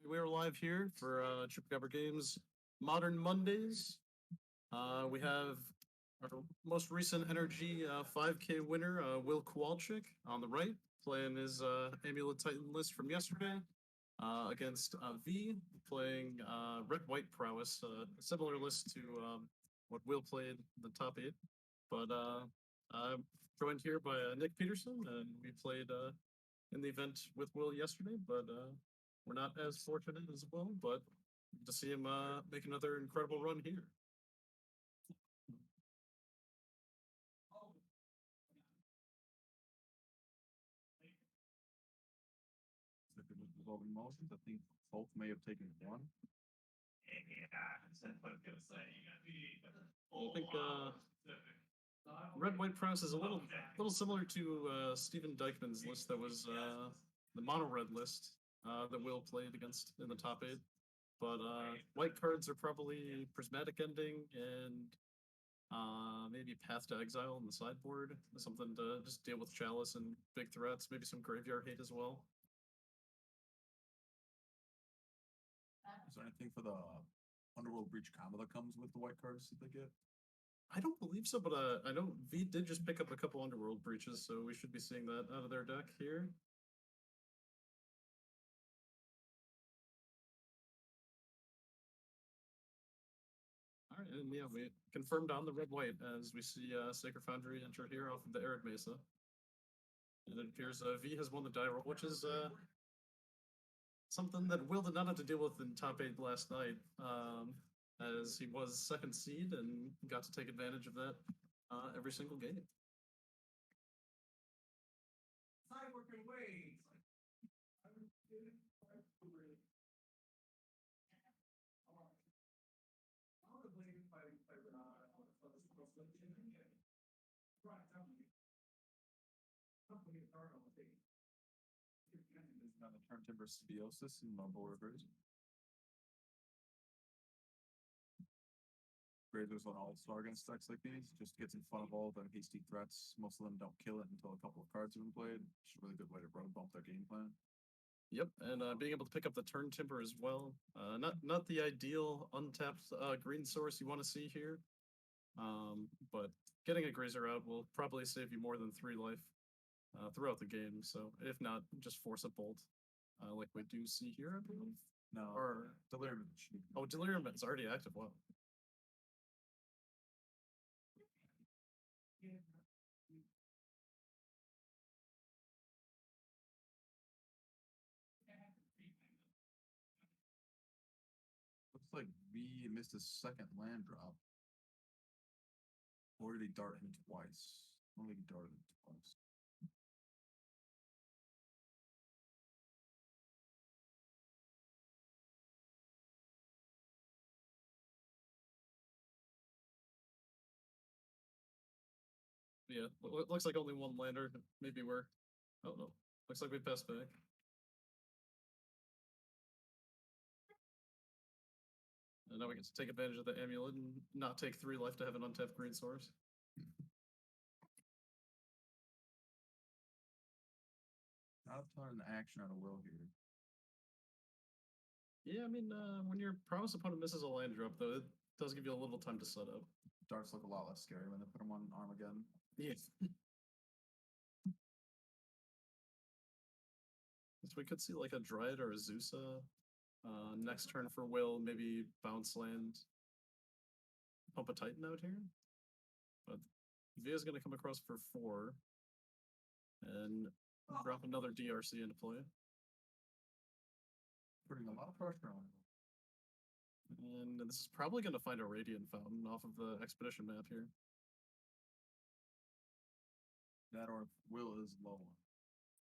We're live here for ChupacabraGames Modern Mondays. We have our most recent Energy 5K winner, Will Kowalczyk, on the right, playing his Amulet Titan list from yesterday against V, playing Red-White Prowess, a similar list to what Will played in the top 8. But I'm joined here by Nick Peterson, and we played in the event with Will yesterday, but we're not as fortunate as Will, but to see him make another incredible run here. Revolving motions. I think both may have taken one. I think Red White Prowess is a little similar to Steven Dykman's list that was the mono red list that Will played against in the top 8. But white cards are probably Prismatic Ending and maybe Path to Exile on the sideboard. Something to just deal with Chalice and big threats, maybe some graveyard hate as well. Is there anything for the Underworld Breach combo that comes with the white cards that they get? I don't believe so, but I know V did just pick up a couple Underworld Breaches, so we should be seeing that out of their deck here. All right, and yeah, we confirmed on the red-white as we see Sacred Foundry enter here off of the Arid Mesa. And it appears V has won the die roll, which is something that Will did not have to deal with in top 8 last night, as he was second seed and got to take advantage of that every single game. On the Turn Timber Symbiosis and Mumble Rivers. Grazer's an all-star against decks like these. Just gets in front of all the hasty threats. Most of them don't kill it until a couple of cards have been played. It's a really good way to road bump their game plan. Yep, and being able to pick up the Turn Timber as well. Not the ideal untapped green source you want to see here. But getting a Grazer out will probably save you more than 3 life throughout the game. So if not, just force a bolt, like we do see here, I believe. No, or Delirium. Oh, Delirium is already active. Wow. Looks like V missed his second land drop. Or did he dart him twice? I don't think he darted him twice. Yeah, looks like only one lander. Maybe we're. Oh no. Looks like we passed back. And now we get to take advantage of the amulet and not take 3 life to have an untapped green source. Not a ton of action out of Will here. Yeah, I mean, when your Prowess opponent misses a land drop, though, it does give you a little time to set up. Darts look a lot less scary when they put him on Armageddon. Yes. So we could see like a Dryad or a Zeusa. Next turn for Will, maybe bounce land, pump a Titan out here. But Via's going to come across for 4 and drop another DRC into play. Putting a lot of pressure on him. And this is probably going to find a Radiant Fountain off of the Expedition map here. That or if Will is low on.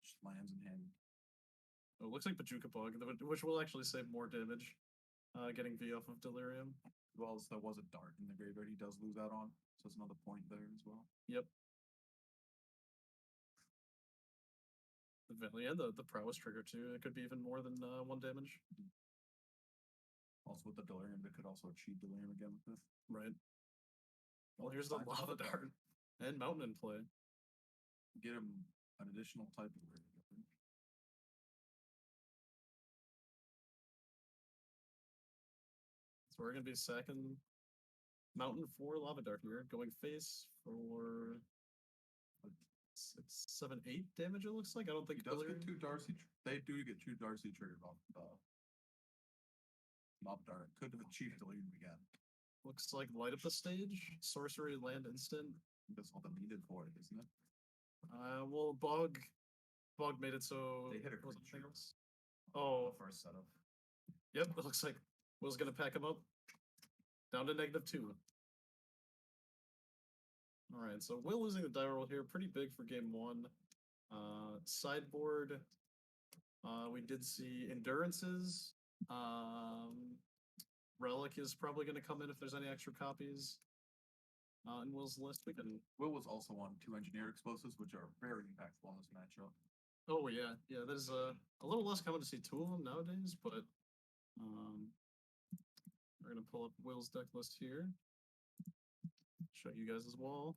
Just lands in hand. Oh, it looks like Chupacabra, which will actually save more damage, getting V off of Delirium. As well as there was a dart in the graveyard he does lose out on. So it's another point there as well. Yep. And the Prowess trigger too. It could be even more than 1 damage. Also with the Delirium, they could also achieve Delirium again with this. Right. Well, here's the Lava Dart and Mountain in play. Get him an additional type of ring. So we're going to be sacking Mountain for Lava Dart here, going face for 6, 7, 8 damage. It looks like. I don't think He does get 2 Darcy. They do get 2 Darcy triggered off Lava Dart. Could have achieved Delirium again. Looks like light up the stage, sorcery, land instant. That's all the needed for it, isn't it? Well, Bog made it so They hit a wasn't creature. things. Oh, First setup. Yep, it looks like Will's gonna pack him up. Down to -2. Alright, so Will losing the die roll here, pretty big for game 1. Sideboard. We did see Endurances. Relic is probably gonna come in if there's any extra copies. In Will's list, we can. Will was also on 2 engineered explosives, which are very impactful in this matchup. Oh yeah, that is a little less common to see 2 of them nowadays, but we're gonna pull up Will's deck list here. Show you guys as well.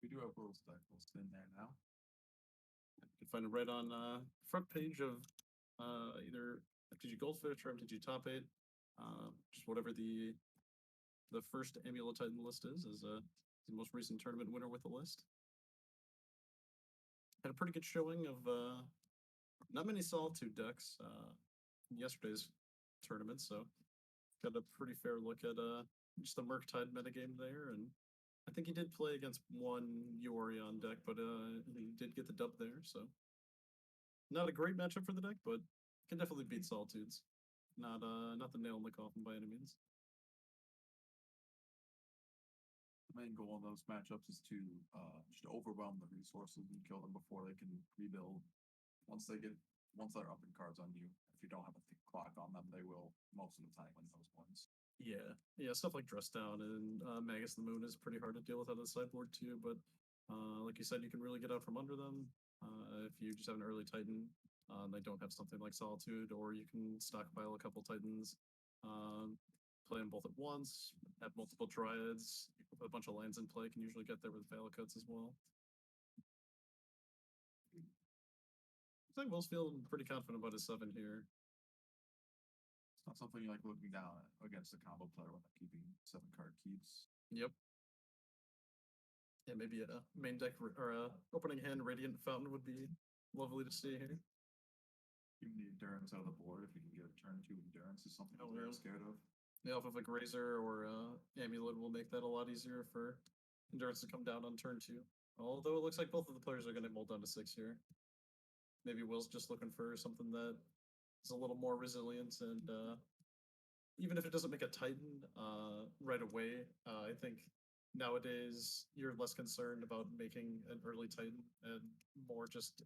We do have Will's deck list in there now. You can find it right on front page of either MTG Goldfish or MTG Top 8. Just whatever the first Amulet Titan list is the most recent tournament winner with the list. Had a pretty good showing of not many Solitude decks in yesterday's tournament, so got a pretty fair look at just the Murktide metagame there, and I think he did play against one Yorion deck, but he did get the dub there, so not a great matchup for the deck, but can definitely beat Solitudes. Not the nail in the coffin by any means. I main goal in those matchups is to just overwhelm the resources and kill them before they can rebuild. Once they're up in cards on you, if you don't have a thick clock on them, they will most of the time win those ones. Yeah, stuff like Dress Down and Magus the Moon is pretty hard to deal with out of the sideboard too, but like you said, you can really get out from under them if you just have an early Titan. They don't have something like Solitude, or you can stockpile a couple Titans, play them both at once, have multiple Dryads, you can put a bunch of lands in play, can usually get there with Valakuts as well. I think Will's feeling pretty confident about his 7 here. It's not something you like looking down at against a combo player when they're keeping 7-card keeps. Yep. Yeah, maybe a main deck or a opening hand Radiant Fountain would be lovely to see here. Keeping the endurance out of the board, if you can get a turn 2 endurance, is something I'm very scared of. Yeah, off of a Grazer or Amulet will make that a lot easier for endurance to come down on turn 2. Although it looks like both of the players are going to mold down to 6 here. Maybe Will's just looking for something that is a little more resilient, and even if it doesn't make a Titan right away, I think nowadays you're less concerned about making an early Titan and more just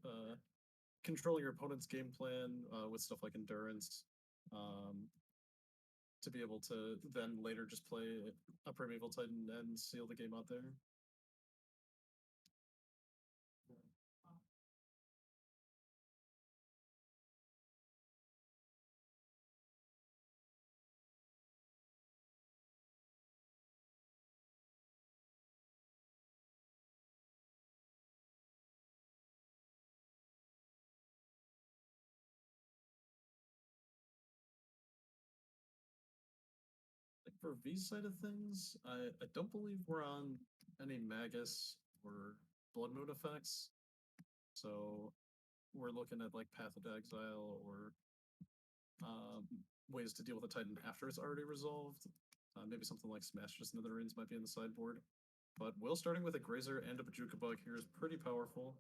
controlling your opponent's game plan with stuff like endurance to be able to then later just play a Primeval Titan and seal the game out there. For V's side of things, I don't believe we're on any Magus or Blood Moon effects. So we're looking at like Path of Exile or ways to deal with a Titan after it's already resolved. Maybe something like Smash Just Netherins might be in the sideboard. But Will starting with a Grazer and a Bajukabug here is pretty powerful.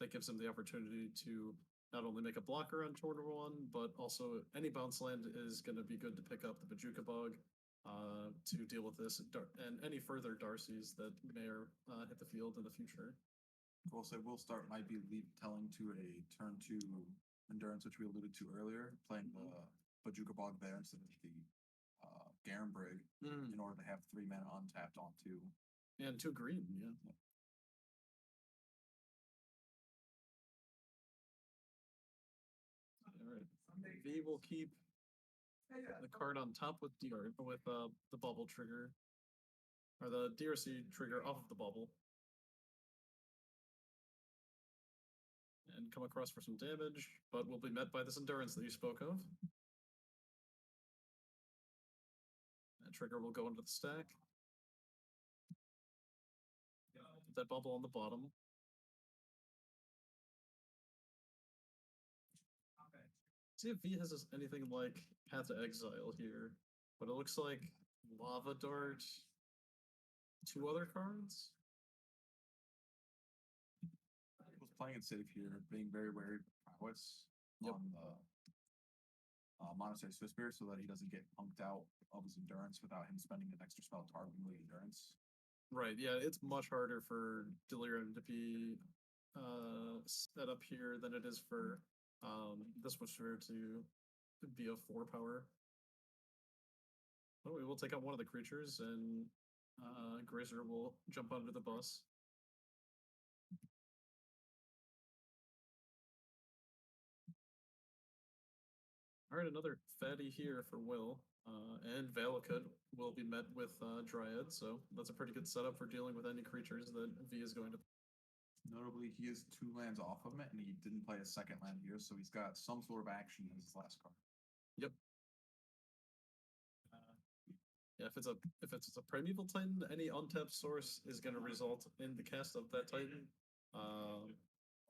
That gives him the opportunity to not only make a blocker on turn 1, but also any bounce land is going to be good to pick up the Bajukabug to deal with this and any further Darcy's that may hit the field in the future. We'll say Will start might be telling to a turn 2 endurance, which we alluded to earlier, playing the Bajukabog there instead of the Garenbrig in order to have 3 mana untapped on 2. And 2 green, yeah. Alright. V will keep the card on top with the bubble trigger. Or the DRC trigger off of the bubble. And come across for some damage, but will be met by this endurance that you spoke of. That trigger will go into the stack. Put that bubble on the bottom. See if V has anything like Path to Exile here, but it looks like Lava Dart, 2 other cards. Was playing it safe here, being very wary of Prowess on the Monastery Swiftspear so that he doesn't get punked out of his endurance without him spending an extra spell targeting the endurance. Right, yeah, it's much harder for Delirium to be set up here than it is for this Swiftspear to be a 4 power. Well, we will take out one of the creatures and Grazer will jump onto the bus. Alright, another fatty here for Will. And Valakut will be met with Dryad, so that's a pretty good setup for dealing with any creatures that V is going to. Notably, he is 2 lands off of it, and he didn't play a second land here, so he's got some sort of action in his last card. Yep. Yeah, if it's a Primeval Titan, any untapped source is going to result in the cast of that Titan.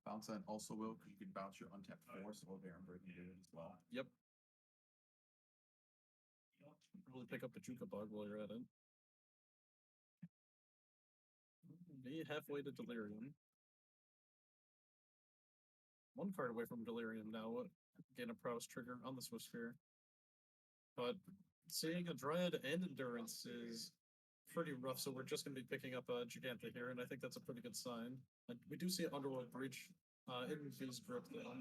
Bounce that also will, because you can bounce your untapped force or Garenbrig can do it as well. Yep. Probably pick up a Chupacabra while you're at it. Be halfway to Delirium. 1 card away from Delirium now. Gain a Prowess trigger on the Swiftspear. But seeing a Dryad and Endurance is pretty rough, so we're just going to be picking up a Giganta here, and I think that's a pretty good sign. We do see Underworld Breach in V's grip, though.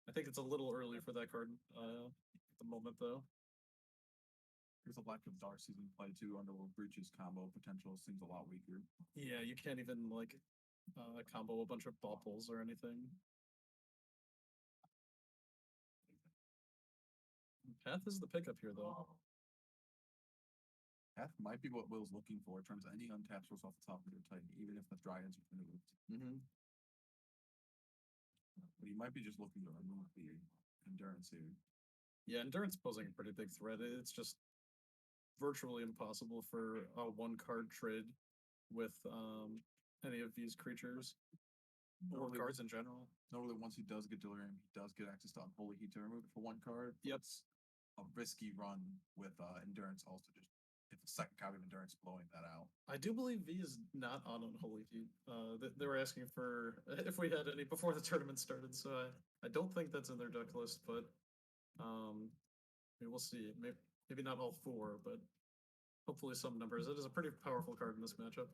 I think it's a little early for that card at the moment, though. There's a lack of Darcy's in play too. Underworld Breach's combo potential seems a lot weaker. Yeah, you can't even like combo a bunch of bopples or anything. Path is the pickup here, though. Path might be what Will's looking for in terms of any untapped source off the top of your Titan, even if the Dryads are removed. But he might be just looking to remove the Endurance here. Yeah, Endurance posing a pretty big threat. It's just virtually impossible for a one-card trade with any of these creatures or cards in general. Normally, once he does get Delirium, he does get access to Unholy Heat to remove it for one card. Yep. It's a risky run with Endurance also just if the second copy of Endurance blowing that out. I do believe V is not on Unholy Heat. They were asking for if we had any before the tournament started, so I don't think that's in their deck list, but we'll see. Maybe not all four, but hopefully some numbers. It is a pretty powerful card in this matchup.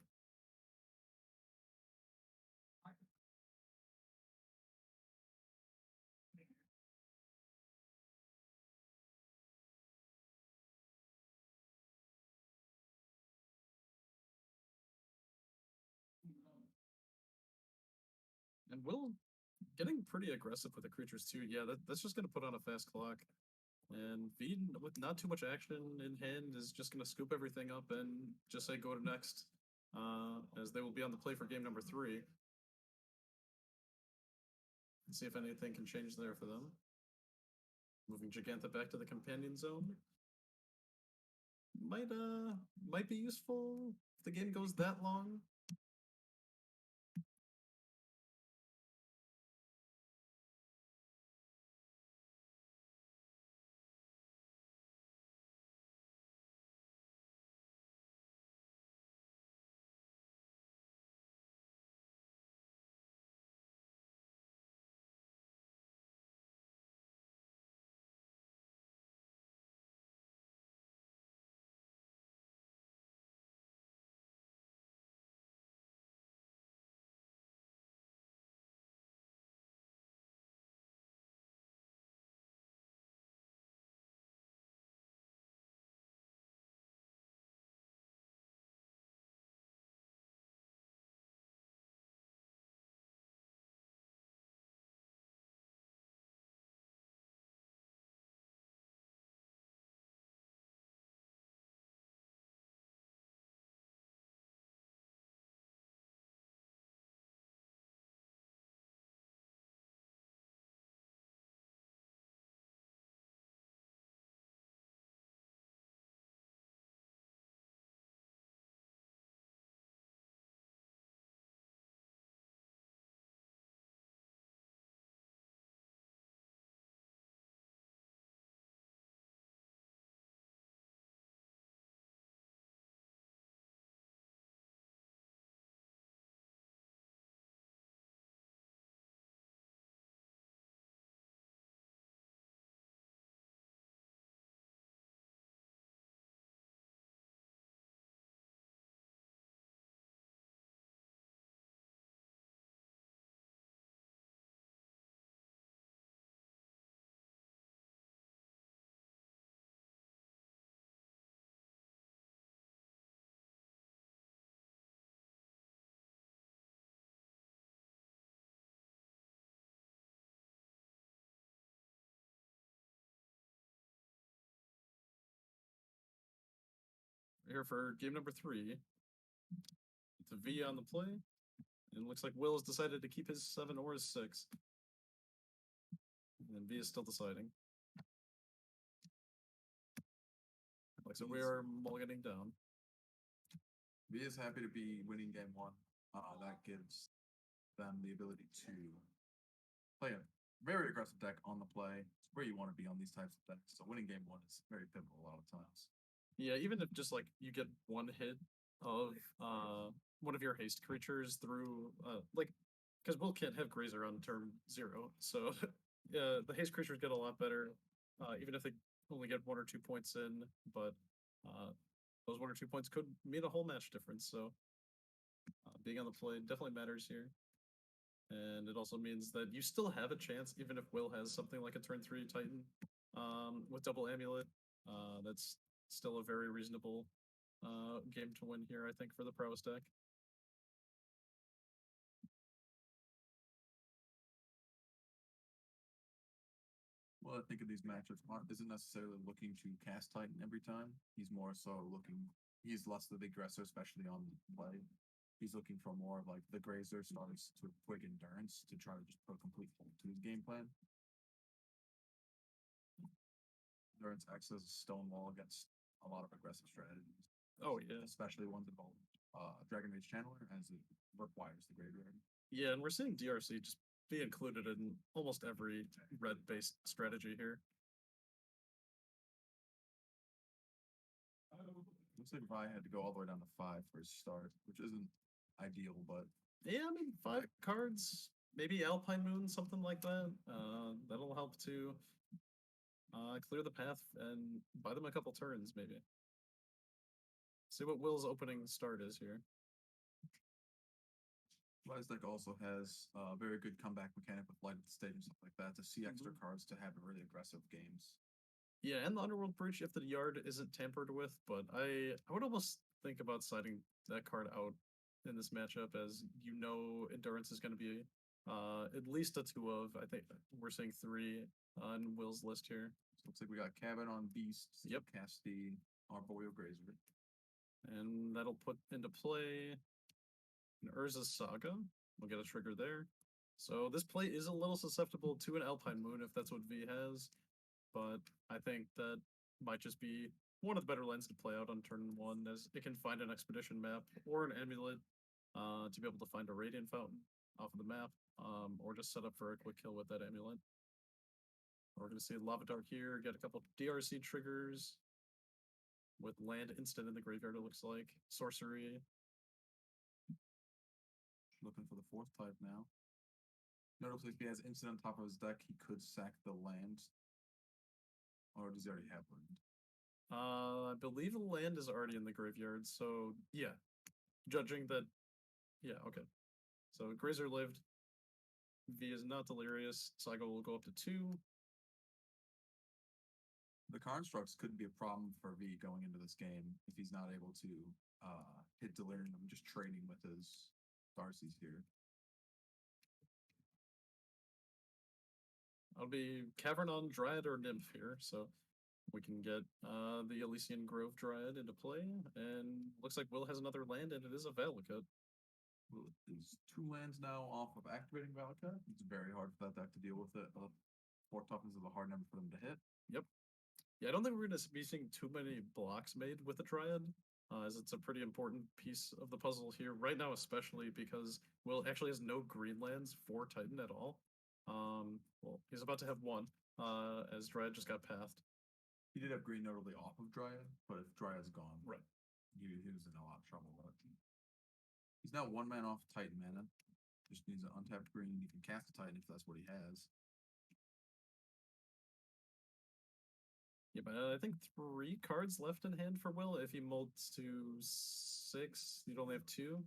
And Will getting pretty aggressive with the creatures too. Yeah, that's just going to put on a fast clock. And V, with not too much action in hand, is just going to scoop everything up and just say go to next, as they will be on the play for game number 3. And see if anything can change there for them. Moving Giganta back to the companion zone. Might be useful if the game goes that long. Here for game number 3. It's a V on the play. And it looks like Will has decided to keep his 7 or his 6. And V is still deciding. Like so, we are mulliganing down. V is happy to be winning game 1. That gives them the ability to play a very aggressive deck on the play. It's where you want to be on these types of decks. So winning game 1 is very pivotal a lot of times. Yeah, even if just like you get one hit of one of your haste creatures through like because Will can't have Grazer on turn 0, so yeah, the haste creatures get a lot better, even if they only get 1 or 2 points in. But those 1 or 2 points could mean a whole match difference. So being on the play definitely matters here. And it also means that you still have a chance, even if Will has something like a turn 3 Titan with double Amulet. That's still a very reasonable game to win here, I think, for the Prowess deck. Well, I think in these matchups, Mark isn't necessarily looking to cast Titan every time. He's more so looking, he's less of the aggressor, especially on play. He's looking for more of like the grazer starts to quick endurance to try to just put a complete hold to his game plan. Endurance acts as a stone wall against a lot of aggressive strategies. Oh, yeah. Especially ones involving Dragon Rage Channeler, as it requires the graveyard. Yeah, and we're seeing DRC just be included in almost every red-based strategy here. Looks like Vi had to go all the way down to 5 for his start, which isn't ideal, but yeah, I mean 5 cards, maybe Alpine Moon, something like that. That'll help to clear the path and buy them a couple turns, maybe. See what Will's opening start is here. Vi's deck also has a very good comeback mechanic with Light at the Stage and stuff like that to see extra cards to have really aggressive games. Yeah, and the Underworld Breach if the yard isn't tampered with, but I would almost think about siding that card out in this matchup, as you know Endurance is going to be at least a 2 of. I think we're seeing 3 on Will's list here. So looks like we got Cabin on Beast, Yep. cast the Arboreal Grazer. And that'll put into play an Urza's Saga. We'll get a trigger there. So this play is a little susceptible to an Alpine Moon if that's what V has, but I think that might just be one of the better lands to play out on turn 1, as it can find an Expedition map or an Amulet to be able to find a Radiant Fountain off of the map, or just set up for a quick kill with that Amulet. We're going to see Lava Dark here, get a couple DRC triggers with land instant in the graveyard, it looks like. Sorcery. Looking for the 4th type now. Notably, if he has instant on top of his deck, he could sack the land. Or does he already have land? I believe the land is already in the graveyard, so yeah. Judging that, yeah, okay. So Grazer lived. V is not delirious. Saga will go up to 2. The constructs could be a problem for V going into this game if he's not able to hit Delirium, just trading with his Darcy's here. I'll be Cavern on Dryad or Nymph here, so we can get the Elysian Grove Dryad into play, and looks like Will has another land, and it is a Valakut. Will is 2 lands now off of activating Valakut. It's very hard for that deck to deal with it. 4 toughness is a hard number for them to hit. Yep. Yeah, I don't think we're going to be seeing too many blocks made with the Dryad, as it's a pretty important piece of the puzzle here, right now especially because Will actually has no green lands for Titan at all. Well, he's about to have 1, as Dryad just got pathed. He did have green notably off of Dryad, but if Dryad's gone, right, he was in a lot of trouble. But he's now 1 man off Titan mana. Just needs an untapped green. He can cast a Titan if that's what he has. Yeah, but I think 3 cards left in hand for Will. If he molds to 6, you'd only have 2.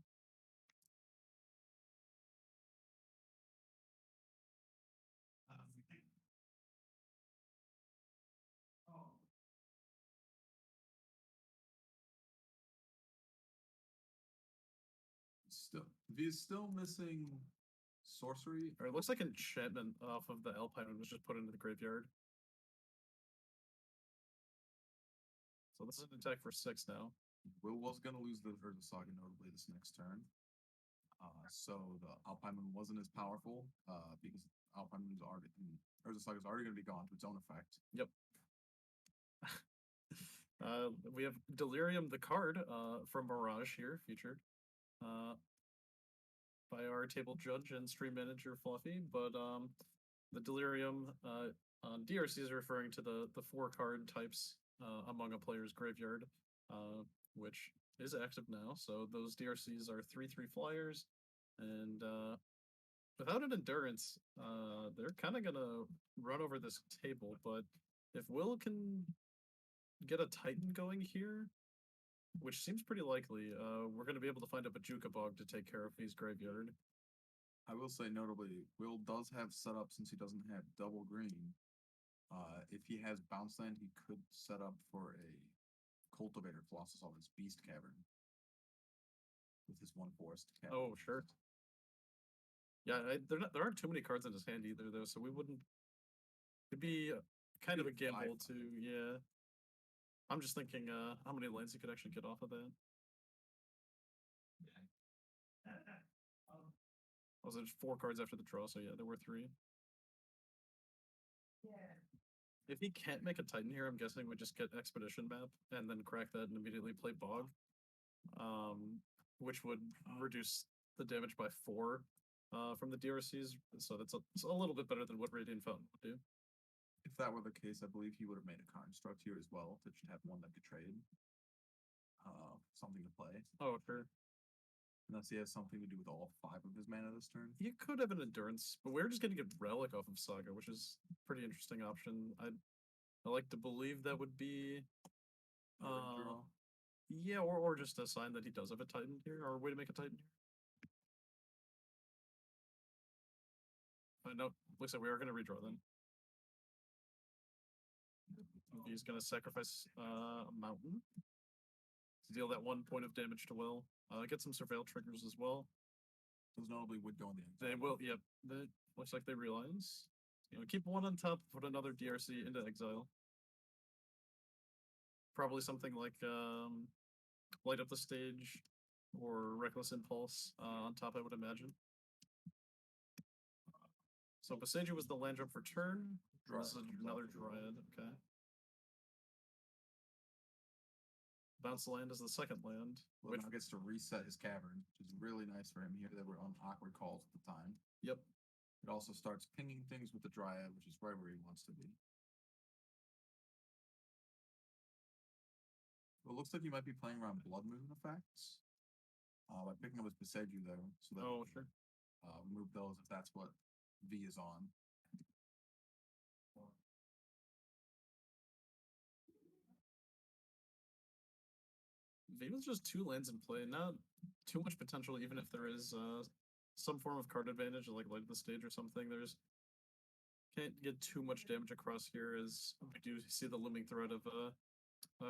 He's still missing sorcery. Or it looks like enchantment off of the Alpine was just put into the graveyard. So this is an attack for 6 now. Will was going to lose the Urza Saga notably this next turn. So the Alpine Moon wasn't as powerful because Alpine Moon's already, Urza Saga's already going to be gone to its own effect. Yep. We have Delirium, the card from Mirage here, featured by our table judge and stream manager Fluffy, but the Delirium on DRC is referring to the 4 card types among a player's graveyard, which is active now. So those DRCs are 3/3 flyers, and without an endurance, they're kind of gonna run over this table. But if Will can get a Titan going here, which seems pretty likely. We're going to be able to find a Bog to take care of his graveyard. I will say notably, Will does have set up since he doesn't have double green. If he has bounce land, he could set up for a cultivator Colossus on his beast cavern with his one forest cavern. Oh, sure. Yeah, there aren't too many cards in his hand either, though, so we wouldn't. It'd be kind of a gamble to, yeah. I'm just thinking how many lands he could actually get off of that. Was it 4 cards after the draw? So yeah, there were 3. If he can't make a Titan here, I'm guessing we just get Expedition Map and then crack that and immediately play Bog, which would reduce the damage by 4 from the DRCs. So it's a little bit better than what Radiant Fountain would do. If that were the case, I believe he would have made a construct here as well to just have one that could trade. Something to play. Oh, sure. Unless he has something to do with all 5 of his mana this turn. You could have an Endurance, but we're just going to get Relic off of Saga, which is a pretty interesting option. I like to believe that would be... yeah, or just a sign that he does have a Titan here, or a way to make a Titan here. No, looks like we are going to redraw then. He's going to sacrifice a Mountain to deal that 1 point of damage to Will. Get some Surveil triggers as well. Those notably would go in the exile. They will, yep. Looks like they realize. Keep 1 on top, put another DRC into exile. Probably something like Light Up the Stage or Reckless Impulse on top, I would imagine. So Boseiju was the land drop for turn. This is another Dryad, okay. Bounce land is the second land. Which now gets to reset his cavern, which is really nice for him here. They were on awkward calls at the time. Yep. It also starts pinging things with the Dryad, which is right where he wants to be. Well, it looks like he might be playing around Blood Moon effects. By picking up his Boseiju though. So that sure. Remove those if that's what V is on. V was just 2 lands in play, not too much potential, even if there is some form of card advantage, like Light of the Stage or something. There's can't get too much damage across here, as we do see the looming threat of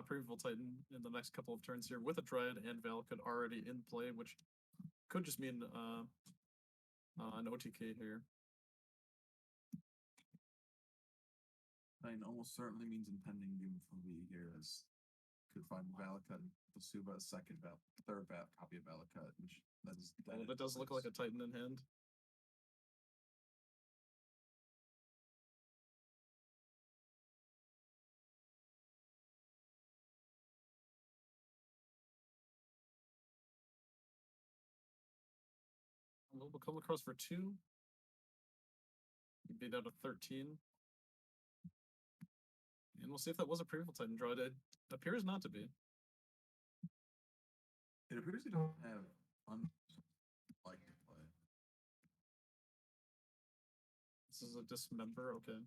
Primeval Titan in the next couple of turns here, with a Dryad and Valakut already in play, which could just mean an OTK here. I mean, almost certainly means impending doom for V here, as could find Valakut and Basuba a third copy of Valakut, which that does look like a Titan in hand. We'll come across for 2. You'd be down to 13. And we'll see if that was a Primeval Titan draw. It appears not to be. It appears you don't have like to play. This is a Dismember, okay.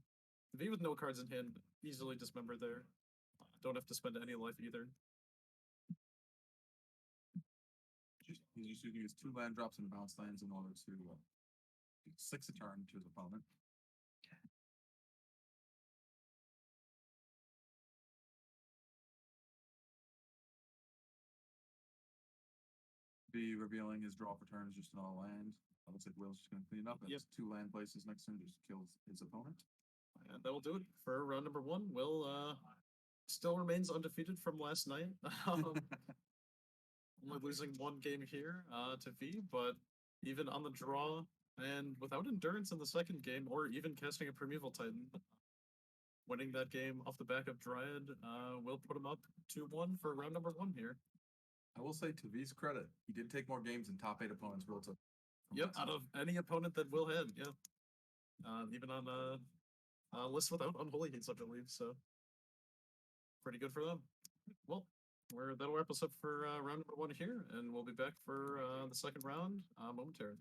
V with no cards in hand, easily Dismember there. Don't have to spend any life either. He's just using his 2 land drops and bounce lands in order to 6 a turn to his opponent. Be revealing his draw for turns just an all land. It looks like Will's just going to clean it up. It's 2 land places next to him, just kills his opponent. And that'll do it for round number 1. Will still remains undefeated from last night. Only losing 1 game here to V, but even on the draw and without endurance in the second game, or even casting a Primeval Titan, winning that game off the back of Dryad will put him up 2-1 for round number 1 here. I will say, to V's credit, he did take more games than top 8 opponents Will took. Yep, out of any opponent that Will had, yeah. Even on a list without Unholy Heats, I believe, so pretty good for them. Well, that'll wrap us up for round number 1 here, and we'll be back for the second round momentarily.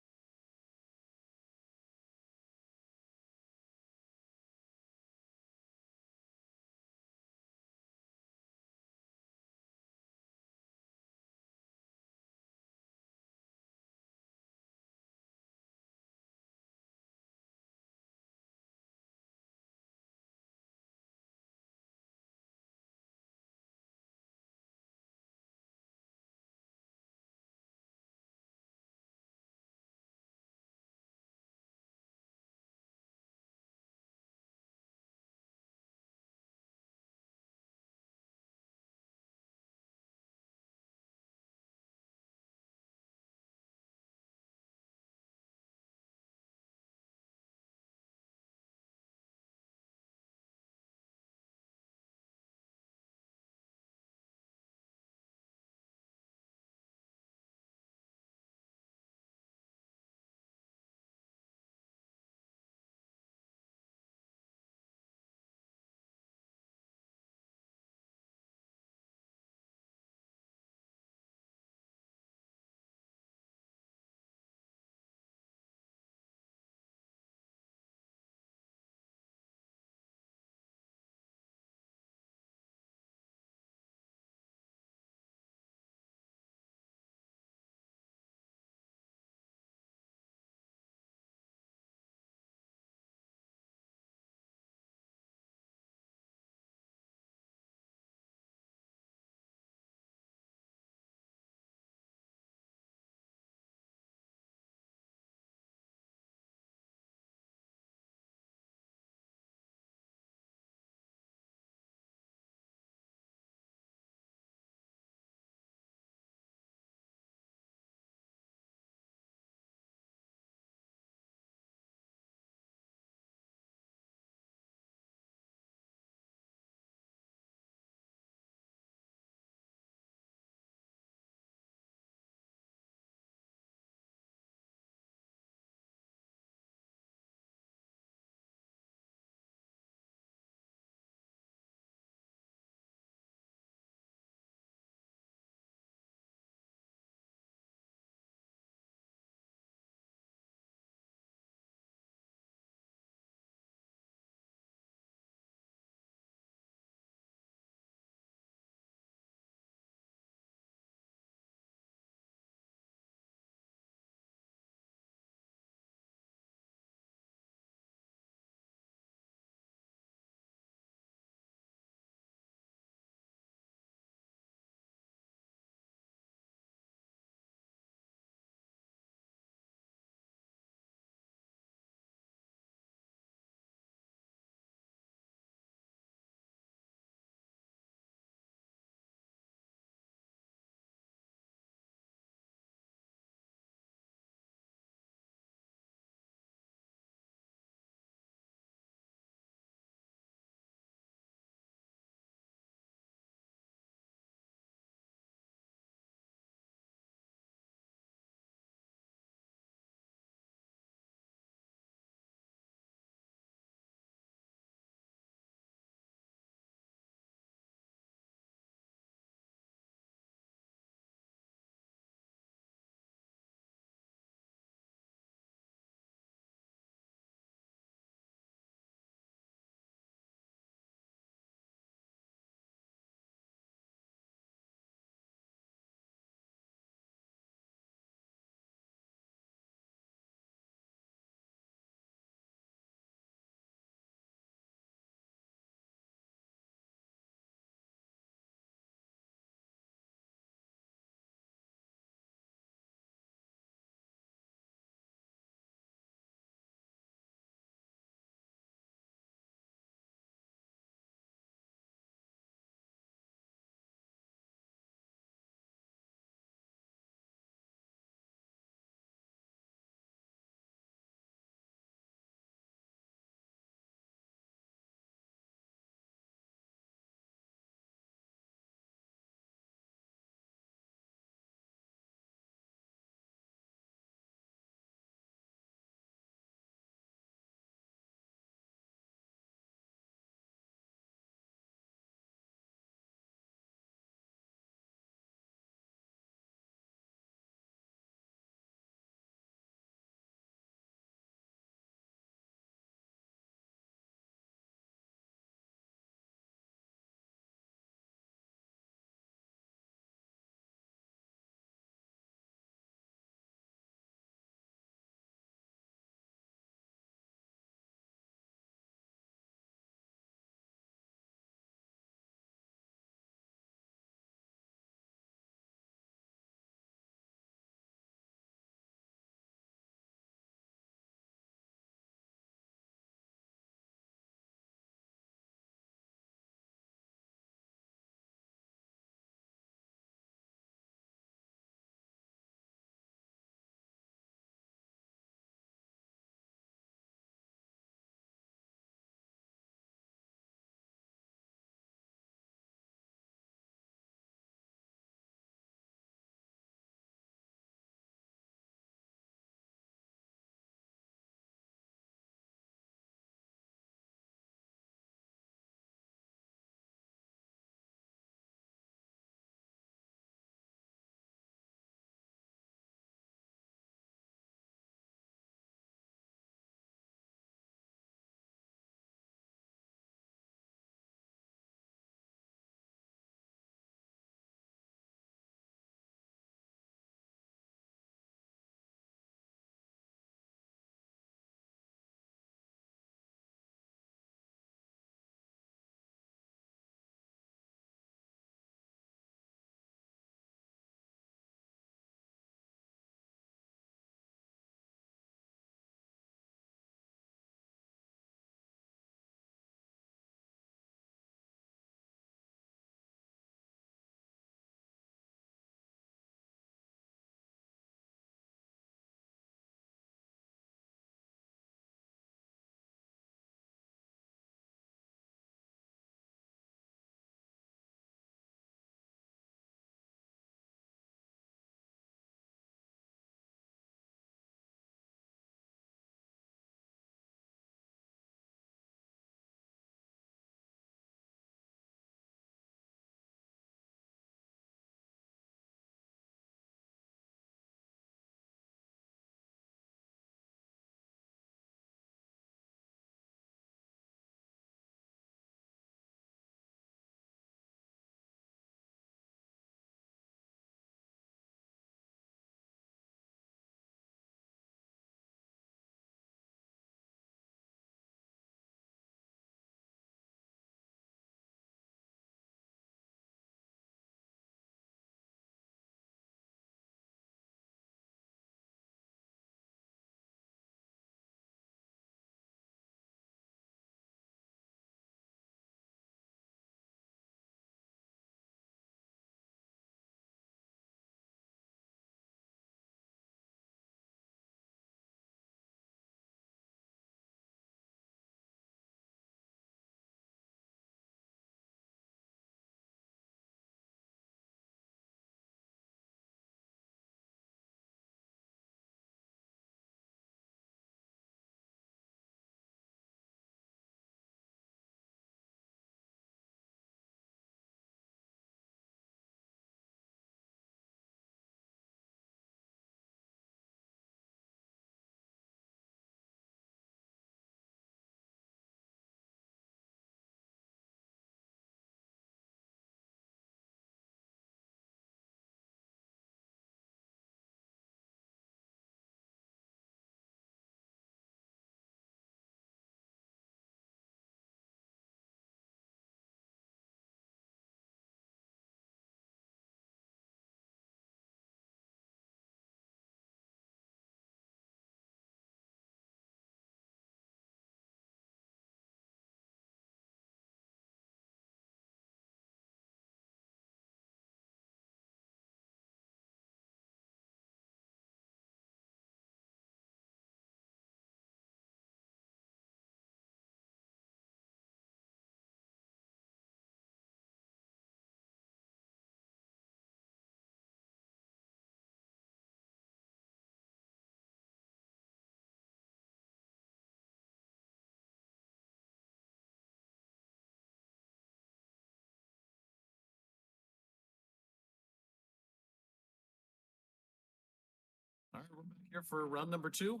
Here for round number 2.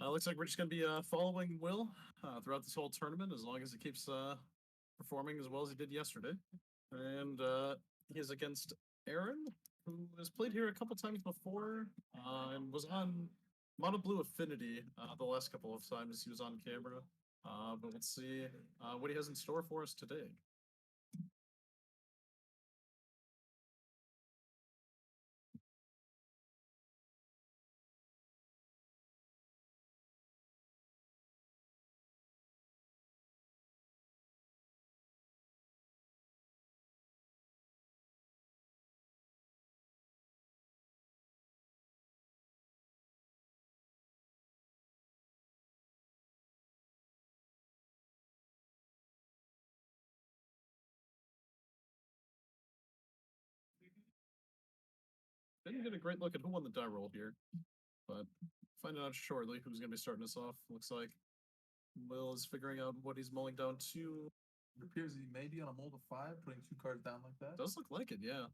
Looks like we're just going to be following Will throughout this whole tournament as long as he keeps performing as well as he did yesterday. And he is against Aaron, who has played here a couple times before and was on Mono Blue Affinity the last couple of times he was on camera. But let's see what he has in store for us today. Didn't get a great look at who won the die roll here, but find out shortly who's going to be starting us off. Looks like Will is figuring out what he's mulling down to. It appears he may be on a mold of 5, putting 2 cards down like that. Does look like it, yeah.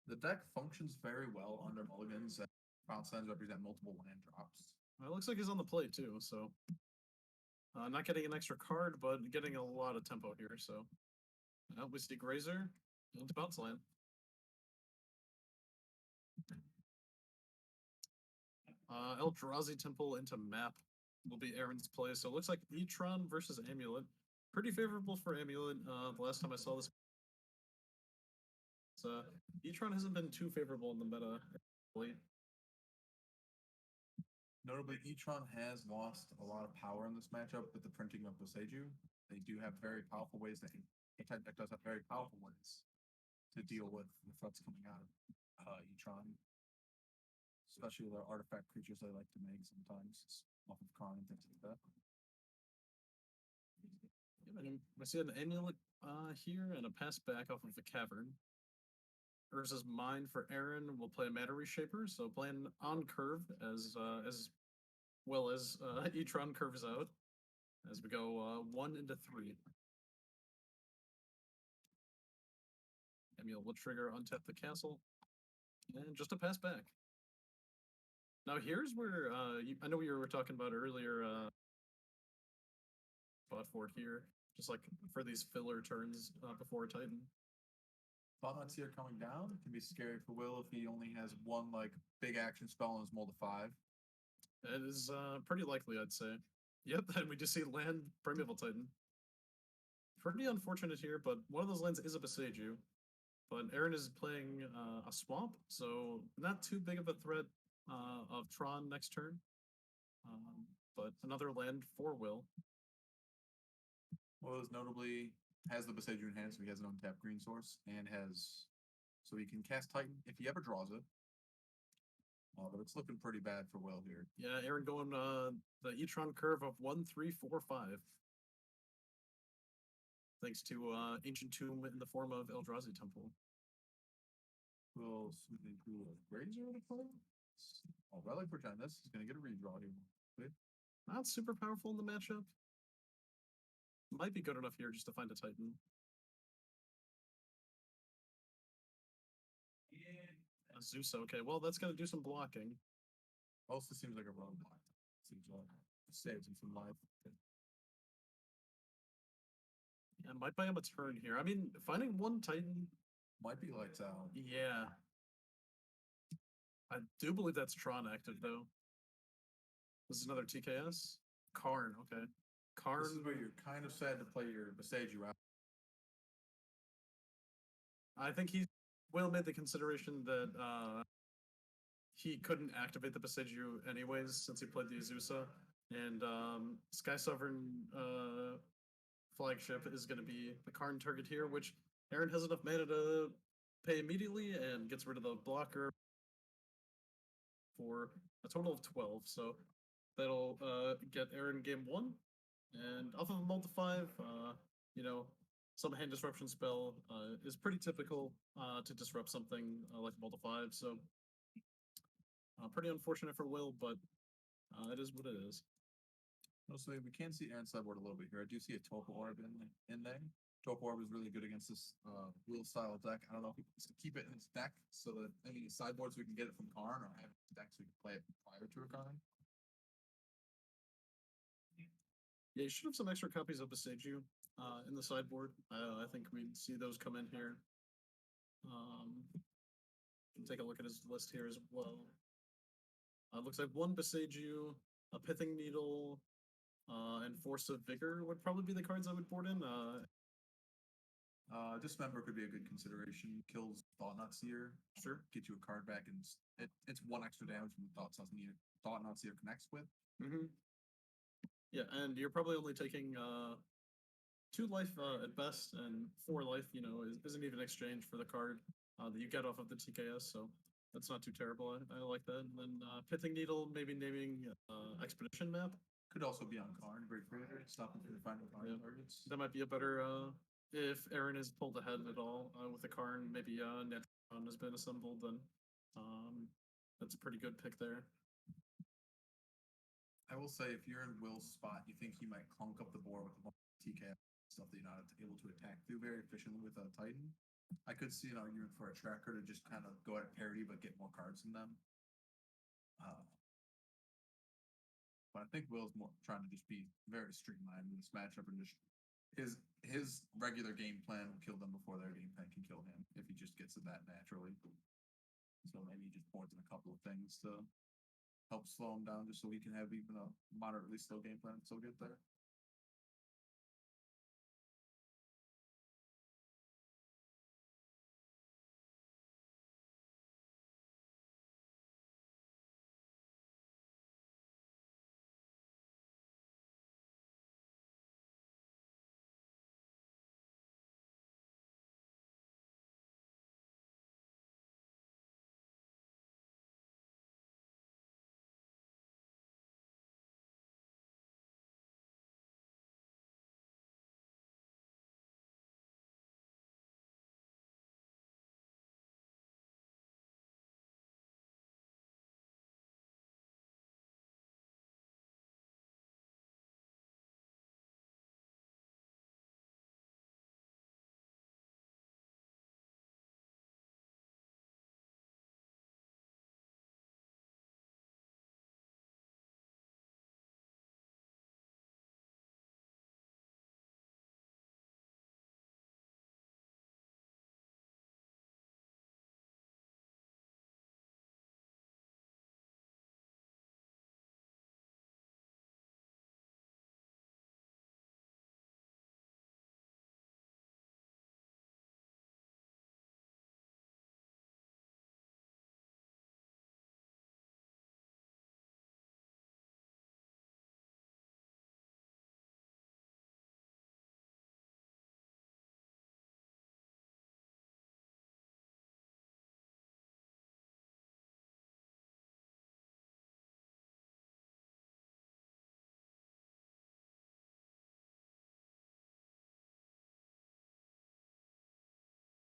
The deck functions very well under mulligans, and bounce lands represent multiple land drops. It looks like he's on the play too, so not getting an extra card, but getting a lot of tempo here. So we see Grazer into bounce land. Eldrazi Temple into map will be Aaron's play. So it looks like Tron versus Amulet. Pretty favorable for Amulet. The last time I saw this, Tron hasn't been too favorable in the meta late. Notably, Tron has lost a lot of power in this matchup with the printing of Boseiju. They do have very powerful ways that A-type deck does have very powerful ways to deal with the threats coming out of Tron. Especially the artifact creatures they like to make sometimes off of Kron and things like that. Yeah, I see an Amulet here and a pass back off of the Cavern. Urza's Mine for Aaron will play a Matter Reshaper, so playing on curve as well as Tron curves out as we go 1 into 3. Amulet will trigger, untap the castle, and just a pass back. Now here's where I know we were talking about earlier spot for it here, just like for these filler turns before Titan. Thoughts here coming down can be scary for Will if he only has one like big action spell on his mold of 5. It is pretty likely, I'd say. Yep, and we just see land Primeval Titan. Pretty unfortunate here, but one of those lands is a Boseiju. But Aaron is playing a Swamp, so not too big of a threat of Tron next turn. But another land for Will. Will is notably has the Boseiju in hand, so he has an untapped green source, and so he can cast Titan if he ever draws it. But it's looking pretty bad for Will here. Yeah, Aaron going the Tron curve of 1, 3, 4, 5. Thanks to Ancient Tomb in the form of Eldrazi Temple. Will Smoothie Pool of Grazer to play? Oh, Relic for Genesis is going to get a redraw here. Good. Not super powerful in the matchup. Might be good enough here just to find a Titan. Zeus, okay. Well, that's going to do some blocking. Also seems like a roadblock. Seems like it saves him some life. Yeah, might buy him a turn here. I mean, finding one Titan might be lights out. Yeah. I do believe that's Tron active, though. This is another TKS? Karn, okay. Karn. This is where you're kind of sad to play your Boseiju out. I think Will made the consideration that he couldn't activate the Boseiju anyways since he played the Azusa. And Sky Sovereign flagship is going to be the Karn target here, which Aaron has enough mana to pay immediately and gets rid of the blocker for a total of 12. So that'll get Aaron game 1. And off of a multi 5, you know, some hand disruption spell is pretty typical to disrupt something like a multi 5. So pretty unfortunate for Will, but it is what it is. Also, we can see Aaron's sideboard a little bit here. I do see a Topo Orb in there, Dope Orb is really good against this wheel style deck. I don't know if he wants to keep it in his deck so that any sideboards we can get it from Karn, or have his deck so we can play it prior to a Karn. Yeah, you should have some extra copies of Beseiju in the sideboard. I think we'd see those come in here. Take a look at his list here as well. Looks like one Beseiju, a Pithing Needle, and Force of Vigor would probably be the cards I would board in. Dismember could be a good consideration. Kills Thought Knot Seer. Sure. Get you a card back, and it's one extra damage from the Thought Knot Seer connects with. Mm-hmm. Yeah, and you're probably only taking 2 life at best, and 4 life, you know, isn't even exchange for the card that you get off of the TKS, so that's not too terrible. I like that. And then Pithing Needle, maybe naming Expedition Map. Could also be on Karn, great creator. Stop him from finding Karn targets. That might be a better, if Aaron is pulled ahead at all with the Karn, maybe Netron has been assembled, then that's a pretty good pick there. I will say, if you're in Will's spot, you think he might clunk up the board with a bunch of TK stuff that you're not able to attack through very efficiently with a Titan. I could see an argument for a tracker to just kind of go at parity but get more cards in them. But I think Will's more trying to just be very streamlined in this matchup, and just his regular game plan will kill them before their game plan can kill him if he just gets it that naturally. So maybe he just boards in a couple of things to help slow him down, just so he can have even a moderately slow game plan and still get there.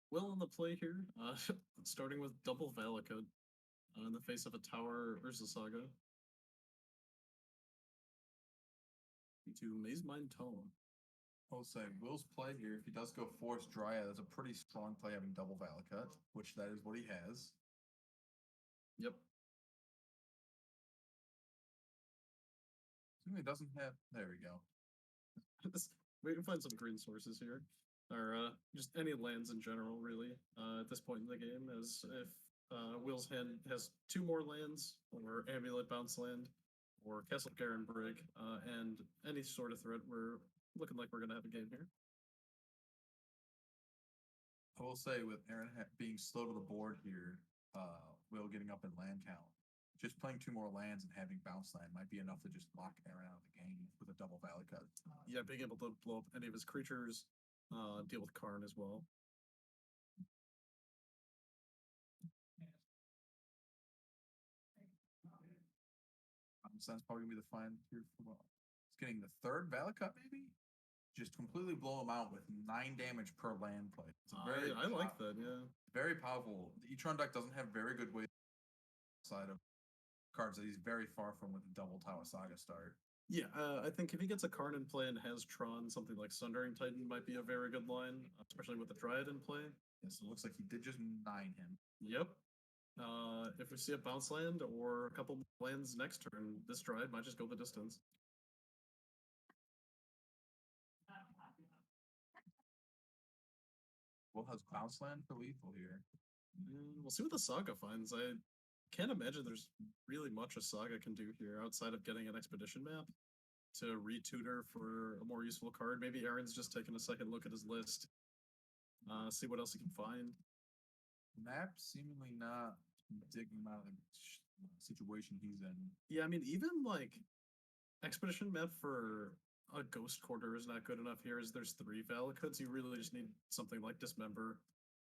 Will on the play here, starting with double Valakut in the face of a Tower Urza Saga. To Maze Mind Tome. I'll say Will's play here, if he does go Force Dryad, that's a pretty strong play having double Valakut, which that is what he has. Yep. He doesn't have. There we go. We can find some green sources here, or just any lands in general, really. At this point in the game, as if Will's hand has 2 more lands, or Amulet Bounce Land, or Castle Garenbrig, and any sort of threat, we're looking like we're gonna have a game here. I will say, with Aaron being slow to the board here, Will getting up in land count, just playing 2 more lands and having bounce land might be enough to just lock Aaron out of the game with a double Valakut. Yeah, being able to blow up any of his creatures, deal with Karn as well. That's probably gonna be the fine here for it's getting the 3rd Valakut, maybe. Just completely blow him out with 9 damage per land play. It's I like that, yeah. Very powerful. The E-Tron deck doesn't have very good ways outside of cards that he's very far from with the double Tower Saga start. Yeah, I think if he gets a card in play and has Tron, something like Sundering Titan might be a very good line, especially with the Dryad in play. Yes, it looks like he did just 9 him. Yep. If we see a bounce land or a couple lands next turn, this Dryad might just go the distance. Will has bounce land for lethal here. We'll see what the Saga finds. I can't imagine there's really much a Saga can do here outside of getting an Expedition map to retutor for a more useful card. Maybe Aaron's just taking a second look at his list, see what else he can find. Map seemingly not digging him out of the situation he's in. Yeah, I mean, even like Expedition map for a Ghost Quarter is not good enough here, as there's 3 Valakuts. You really just need something like Dismember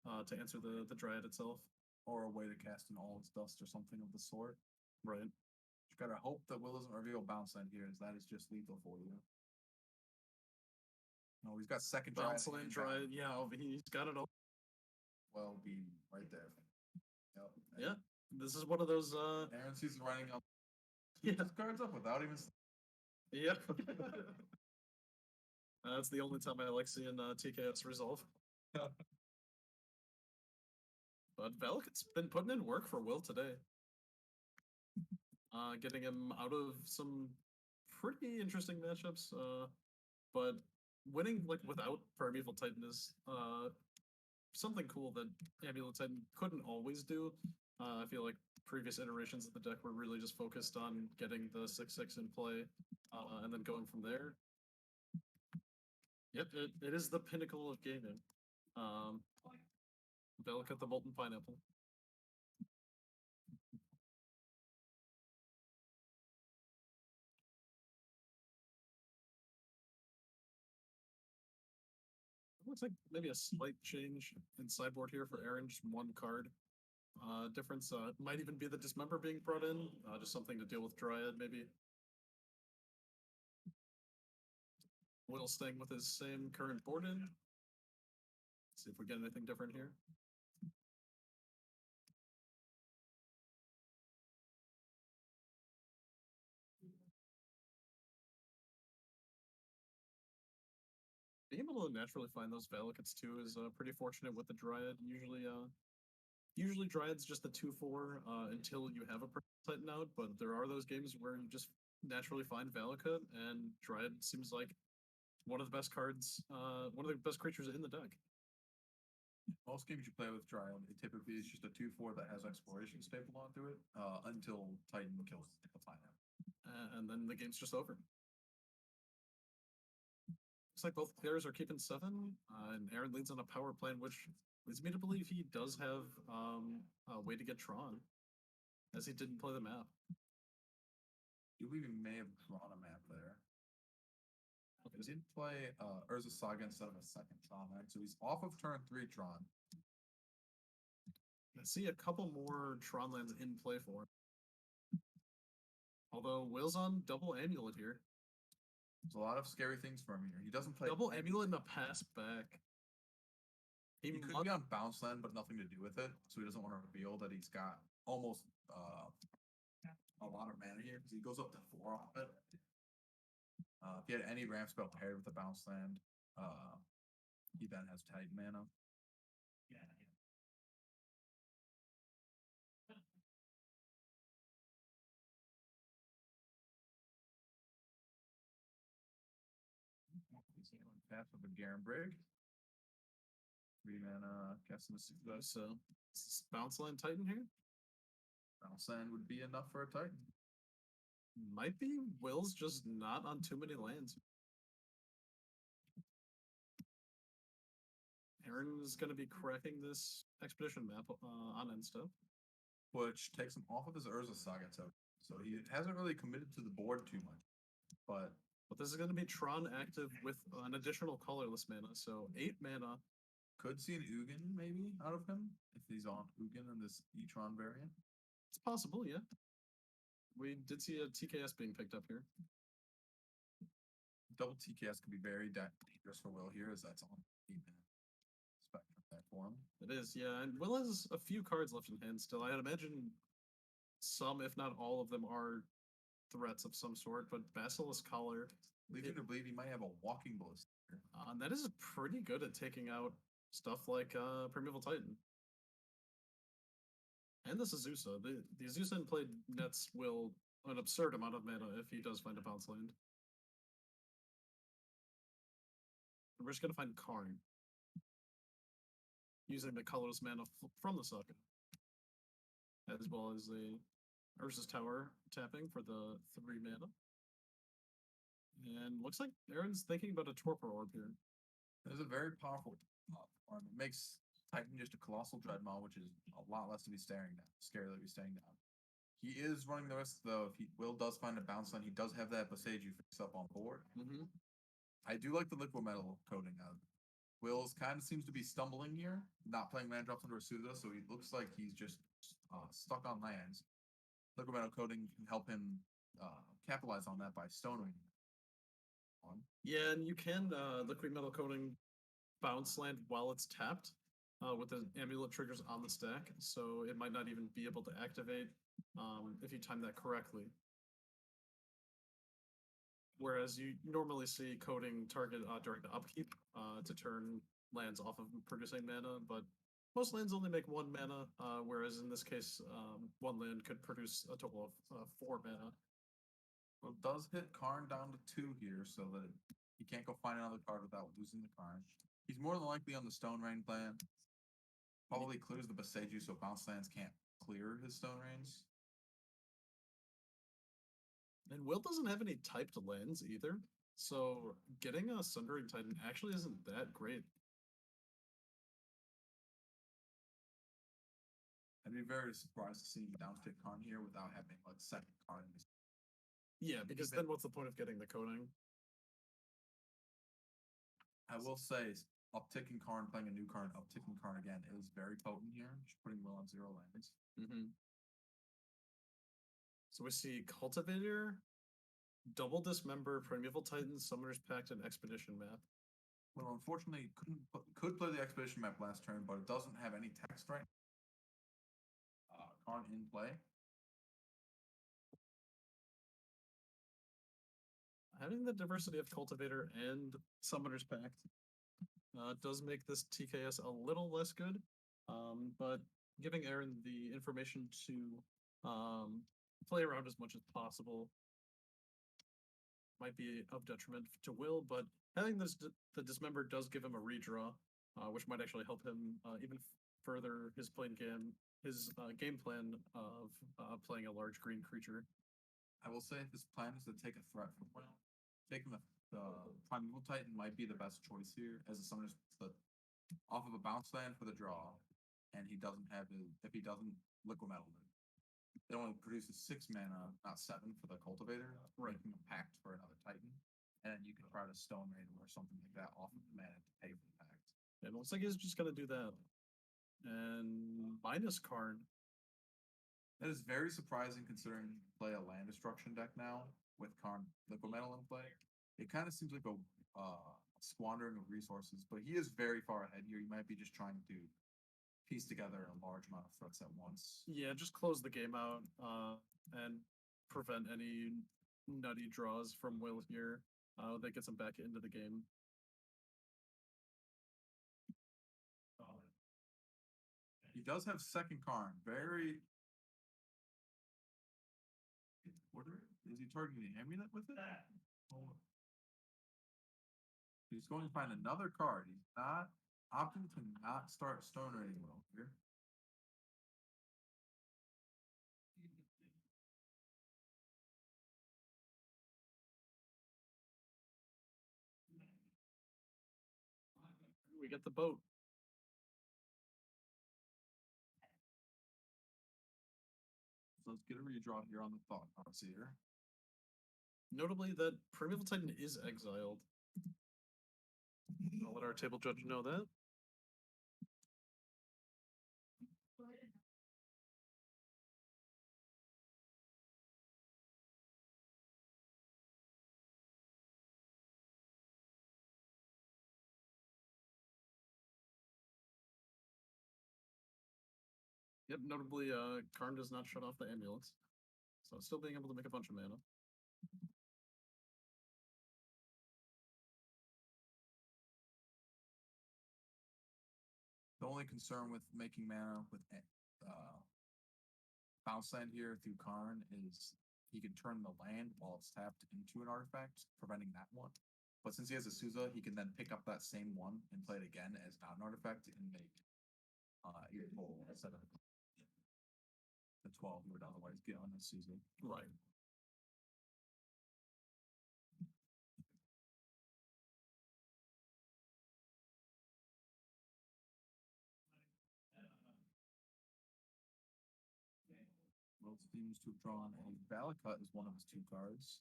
to answer the Dryad itself. Or a way to cast an All Its Dust or something of the sort. Right. You gotta hope that Will doesn't reveal bounce land here, as that is just lethal for you. No, he's got second bounce land Dryad. Yeah, he's got it all. Well, be right there. Yep. Yeah, this is one of those. Aaron sees running up. Yeah. His cards up without even. Yep. That's the only time I like seeing TKS resolve. But Valakut's been putting in work for Will today. Getting him out of some pretty interesting matchups. But winning like without Primeval Titan is something cool that Amulet Titan couldn't always do. I feel like previous iterations of the deck were really just focused on getting the 6/6 in play and then going from there. Yep, it is the pinnacle of gaming. Valakut the Molten Pineapple. Looks like maybe a slight change in sideboard here for Aaron, just 1 card. Difference might even be the Dismember being brought in, just something to deal with Dryad, maybe. Will staying with his same current board in. See if we get anything different here. Being able to naturally find those Valakuts too is pretty fortunate with the Dryad. Usually Dryad's just a 2/4 until you have a Titan out, but there are those games where you just naturally find Valakut, and Dryad seems like one of the best cards, one of the best creatures in the deck. Most games you play with Dryad, it typically is just a 2/4 that has Exploration stapled onto it until Titan kills the pineapple. And then the game's just over. Looks like both players are keeping 7, and Aaron leads on a power plan, which leads me to believe he does have a way to get Tron, as he didn't play the map. You believe he may have drawn a map there. Okay, He did play Urza Saga instead of a second Tron, right? So he's off of turn 3 Tron. I see a couple more Tron lands in play for him. Although Will's on double Amulet here. There's a lot of scary things for him here. He doesn't play double Amulet and a pass back. He could be on bounce land, but nothing to do with it. So he doesn't want to reveal that he's got almost a lot of mana here because he goes up to 4 off it. If he had any ramp spell paired with a bounce land, he then has tight mana. Yeah. Path of a Garenbrig. 3 mana, casting the 6 dice. So, bounce land Titan here? Bounce land would be enough for a Titan. Might be. Will's just not on too many lands. Aaron is going to be cracking this Expedition map on end stuff. Which takes him off of his Urza Saga token. So he hasn't really committed to the board too much. But this is going to be Tron active with an additional colorless mana. So 8 mana. Could see an Ugin maybe out of him if he's on Ugin in this E-Tron variant. It's possible, yeah. We did see a TKS being picked up here. Double TKS could be very dangerous for Will here, as that's on 8 mana spectrum there for him. It is, yeah. And Will has a few cards left in hand still. I'd imagine some, if not all of them, are threats of some sort, but Basilisk Collar, Leads me to believe he might have a walking ballista here. that is pretty good at taking out stuff like Primeval Titan. And this is Azusa. The Azusa in play nets will an absurd amount of mana if he does find a bounce land. We're just gonna find Karn. Using the colorless mana from the socket. As well as a Urza's Tower tapping for the 3 mana. And looks like Aaron's thinking about a Torpor Orb here. This is a very powerful form. It makes Titan just a colossal Dreadmaw, which is a lot less to be staring down. Scary to be staring down. He is running the risk though. If Will does find a bounce line, he does have that Boseiju fix up on board. I do like the liquid metal coating of Will's kind of seems to be stumbling here, not playing land drops under Asuda, so he looks like he's just stuck on lands. Liquid metal coating can help him capitalize on that by stoning. Yeah, and you can liquid metal coating bounce land while it's tapped with the amulet triggers on the stack, so it might not even be able to activate if you time that correctly. Whereas you normally see coating target during the upkeep to turn lands off of producing mana, but most lands only make 1 mana, whereas in this case, 1 land could produce a total of 4 mana. Well, it does hit Karn down to 2 here, so that he can't go find another card without losing the Karn. He's more than likely on the Stone Rain plan. Probably clears the Boseiju, so bounce lands can't clear his Stone Rains. And Will doesn't have any typed lands either, so getting a Sundering Titan actually isn't that great. I'd be very surprised to see him downtick Karn here without having like second Karn. Yeah, because then what's the point of getting the coating? I will say, upticking Karn, playing a new Karn, upticking Karn again is very potent here. Just putting Will on 0 lands. So we see Cultivator, Double Dismember, Primeval Titan, Summoner's Pact, and Expedition map. Well, unfortunately, could play the Expedition map last turn, but it doesn't have any text right. Karn in play. Having the diversity of Cultivator and Summoner's Pact does make this TKS a little less good, but giving Aaron the information to play around as much as possible might be of detriment to Will, but having this the Dismember does give him a redraw, which might actually help him even further his game plan of playing a large green creature. I will say if his plan is to take a threat from Will, taking the Primeval Titan might be the best choice here, as a summoner's off of a bounce land for the draw, and he doesn't have if he doesn't liquid metal it only produces 6 mana, not 7 for the cultivator, making a pact for another Titan. And then you can try to Stone Rain or something like that off of the mana to pay for the pact. It looks like he's just gonna do that. And minus Karn. That is very surprising considering you play a land destruction deck now with Karn liquid metal in play. It kind of seems like a squandering of resources, but he is very far ahead here. You might be just trying to piece together a large amount of threats at once. Yeah, just close the game out and prevent any nutty draws from Will here. That gets him back into the game. He does have second Karn. Very. What is he targeting the amulet with it? He's going to find another card. He's not opting to not start Stone Rain well here. We get the boat. So let's get a redraw here on the Thought Seer. Notably, that Primeval Titan is exiled. I'll let our table judge know that. Yep, notably, Karn does not shut off the amulets. So still being able to make a bunch of mana. The only concern with making mana with bounce land here through Karn is he can turn the land while it's tapped into an artifact, preventing that one. But since he has a Souza, he can then pick up that same one and play it again as not an artifact and make your full instead of the 12 you would otherwise get on a Souza. Right. Will seems to have drawn a Valakut as one of his 2 cards.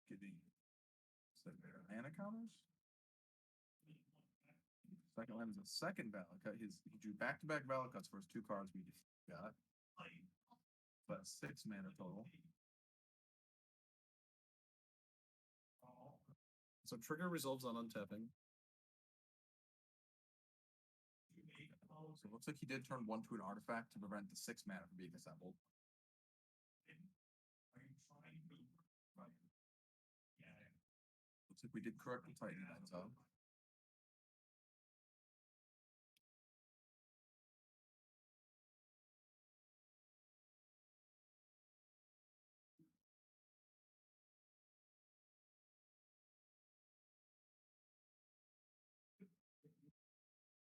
Getting mana counters. Second land is a second Valakut. He drew back-to-back Valakuts for his 2 cards we got. But 6 mana total. So trigger resolves on untapping. So it looks like he did turn 1 to an artifact to prevent the 6 mana from being assembled. Looks like we did correctly tighten that up.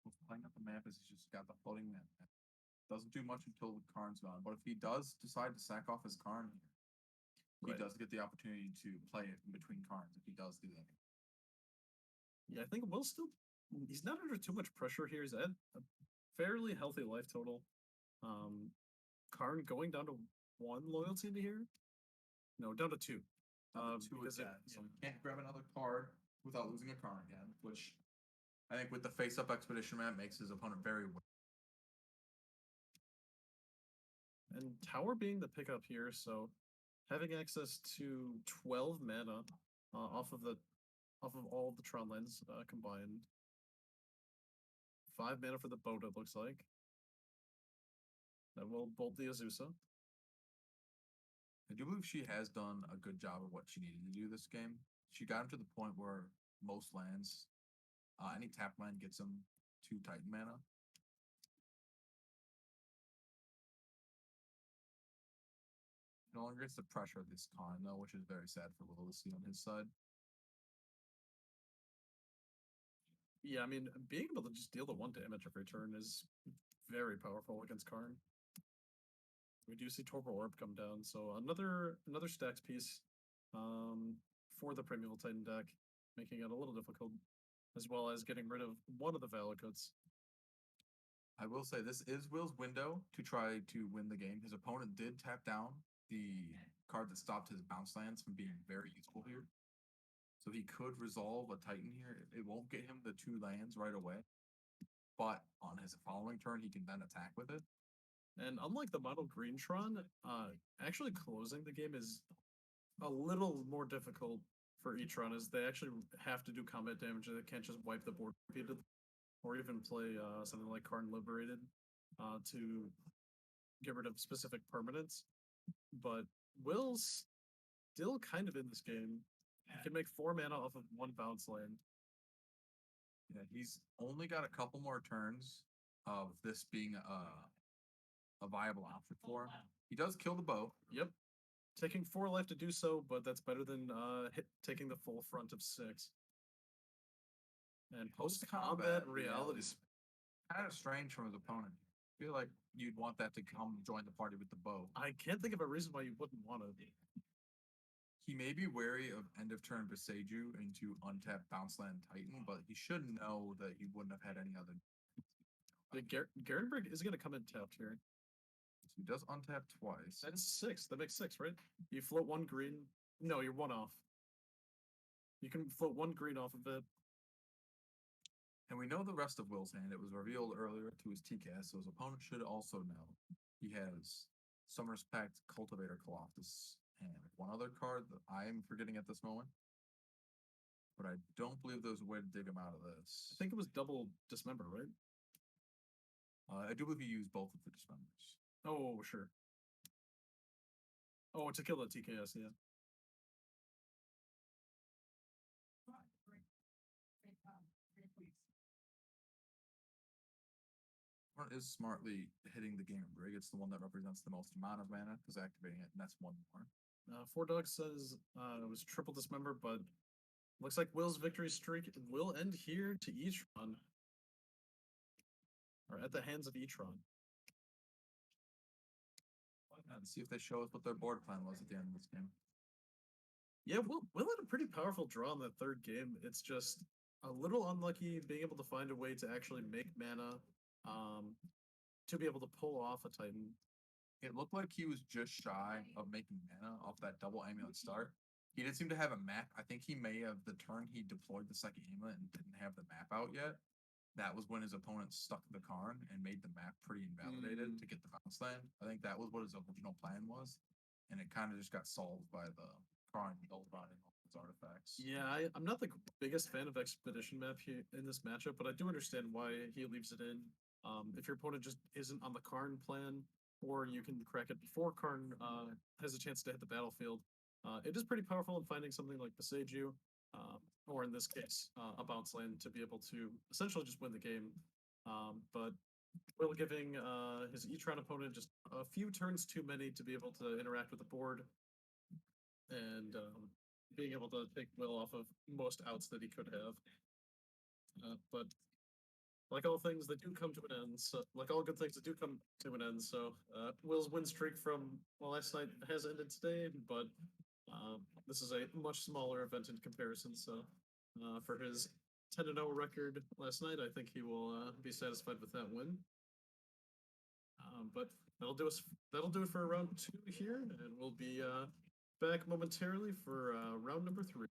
What's playing up the map is he's just got the floating map. Doesn't do much until the Karn's gone. But if he does decide to sack off his Karn here, he does get the opportunity to play it in between Karns if he does do that. Yeah, I think Will's still, he's not under too much pressure here. He's at a fairly healthy life total. Karn going down to 1 loyalty into here? No, down to 2. Because so he can't grab another card without losing a Karn again, which I think with the face-up expedition map makes his opponent very weak. And Tower being the pickup here, so having access to 12 mana off of all the Tron lands combined. 5 mana for the boat, it looks like. That will bolt the Azusa. I do believe she has done a good job of what she needed to do this game. She got him to the point where most lands, any tap land gets him 2 Titan mana. No longer gets the pressure of this Karn though, which is very sad for Will to see on his side. Yeah, I mean, being able to just deal the 1 damage every turn is very powerful against Karn. We do see Torpor Orb come down, so another stacks piece for the Primeval Titan deck, making it a little difficult, as well as getting rid of one of the Valakuts. I will say this is Will's window to try to win the game. His opponent did tap down the card that stopped his bounce lands from being very useful here. So he could resolve a Titan here. It won't get him the 2 lands right away. But on his following turn, he can then attack with it. And unlike the mono green Tron, actually closing the game is a little more difficult for each run, as they actually have to do combat damage. They can't just wipe the board repeatedly, or even play something like Karn Liberated to get rid of specific permanents. But Will's still kind of in this game. He can make 4 mana off of 1 bounce land. Yeah, he's only got a couple more turns of this being a viable option for him. He does kill the bow. Yep. Taking 4 life to do so, but that's better than taking the full front of 6. And post-combat realities. Kind of strange from his opponent. I feel like you'd want that to come join the party with the bow. I can't think of a reason why you wouldn't want to. He may be wary of end of turn Beseju into untapped bounce land Titan, but he should know that he wouldn't have had any other. Garenberg is going to come in tapped here. So he does untap twice. That's 6. That makes 6, right? You float 1 green. No, you're 1 off. You can float 1 green off of it. And we know the rest of Will's hand. It was revealed earlier to his TCAS, so his opponent should also know. He has Summer's Pact, Cultivator Colossus, and 1 other card that I am forgetting at this moment. But I don't believe there's a way to dig him out of this. I think it was double Dismember, right? I do believe you use both of the dismembers. Oh, sure. Oh, to kill the TKS, yeah. One is smartly hitting the game of Brig. It's the one that represents the most amount of mana because activating it, and that's one more. Four Dogs says it was triple dismember, but looks like Will's victory streak will end here to E-Tron. Or at the hands of E-Tron. And see if they show us what their board plan was at the end of this game. Yeah, Will had a pretty powerful draw in that third game. It's just a little unlucky being able to find a way to actually make mana to be able to pull off a Titan. It looked like he was just shy of making mana off that double amulet start. He didn't seem to have a map. I think he may have the turn he deployed the second amulet and didn't have the map out yet. That was when his opponent stuck the Karn and made the map pretty invalidated to get the bounce land. I think that was what his original plan was. And it kind of just got solved by the Karn running all his artifacts. Yeah, I'm not the biggest fan of Expedition map here in this matchup, but I do understand why he leaves it in. If your opponent just isn't on the Karn plan, or you can crack it before Karn has a chance to hit the battlefield, it is pretty powerful in finding something like Beseiju, or in this case, a bounce land to be able to essentially just win the game. But Will giving his E-Tron opponent just a few turns too many to be able to interact with the board, and being able to take Will off of most outs that he could have. But like all things that do come to an end, so like all good things that do come to an end, so Will's win streak from last night has ended today, but this is a much smaller event in comparison. So for his 10-0 record last night, I think he will be satisfied with that win. But that'll do us. That'll do it for round 2 here, and we'll be back momentarily for round number 3.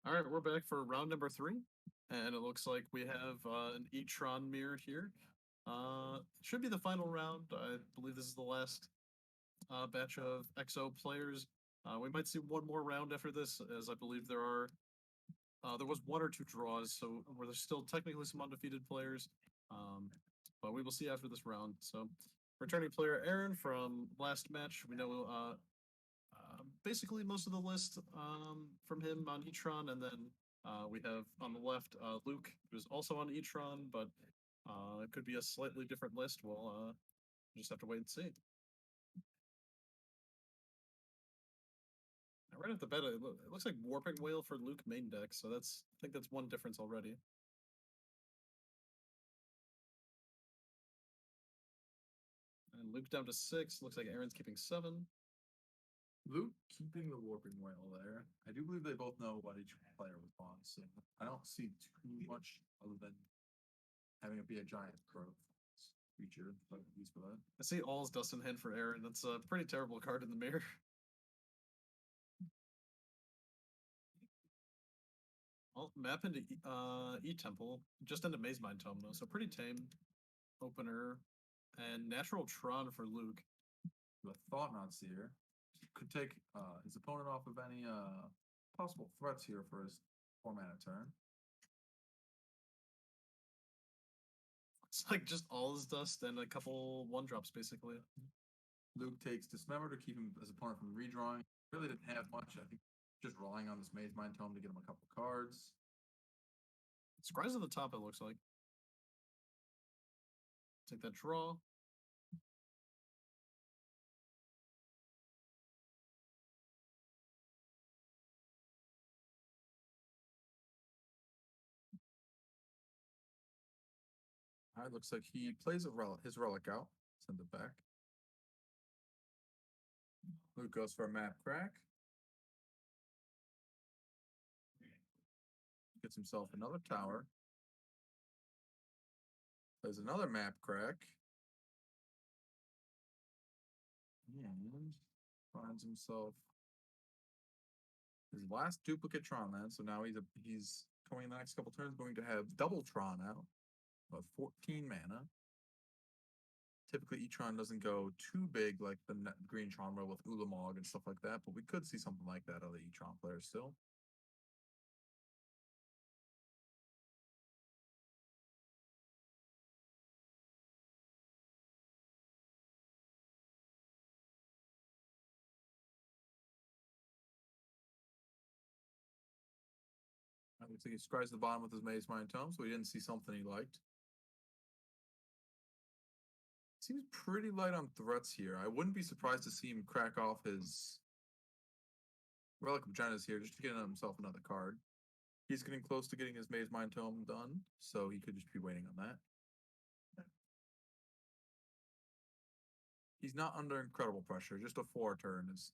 All right, we're back for round number 3, and it looks like we have an E-Tron mirror here. It should be the final round. I believe this is the last batch of XO players. We might see one more round after this, as I believe there was 1 or 2 draws, so where there's still technically some undefeated players. But we will see after this round. So, returning player Aaron from last match. We know basically most of the list from him on E-Tron, and then we have on the left Luke, who's also on E-Tron, but it could be a slightly different list. We'll just have to wait and see. Now, right off the bat, it looks like Warping Whale for Luke main deck, so I think that's one difference already. And Luke down to 6. Looks like Aaron's keeping 7. Luke keeping the Warping Whale there. I do believe they both know what each player was on, so I don't see too much other than having it be a giant crow creature, but at least for that. I see All's Dust in Hand for Aaron. That's a pretty terrible card in the mirror. Well, map into E-Temple, just into Maze Mind Tome though, so pretty tame. Opener, and Natural Tron for Luke. The Thought-Knot Seer could take his opponent off of any possible threats here for his 4-mana turn. It's like just All's Dust and a couple 1-drops basically. Luke takes Dismember to keep his opponent from redrawing. Really didn't have much. I think just relying on this Maze Mind Tome to get him a couple cards. Scry's at the top, it looks like. Take that draw. All right, looks like he plays his relic out. Send it back. Luke goes for a map crack. Gets himself another tower. Plays another map crack. And finds himself his last duplicate Tron land. So now he's coming in the next couple turns going to have double Tron out of 14 mana. Typically, E-Tron doesn't go too big like the green Tron roll with Ulamog and stuff like that, but we could see something like that out of the E-Tron players still. Looks like he scries the bottom with his Maze Mind Tome, so he didn't see something he liked. Seems pretty light on threats here. I wouldn't be surprised to see him crack off his Relic of Vaginas here just to get himself another card. He's getting close to getting his Maze Mind Tome done, so he could just be waiting on that. He's not under incredible pressure. Just a 4 turn is.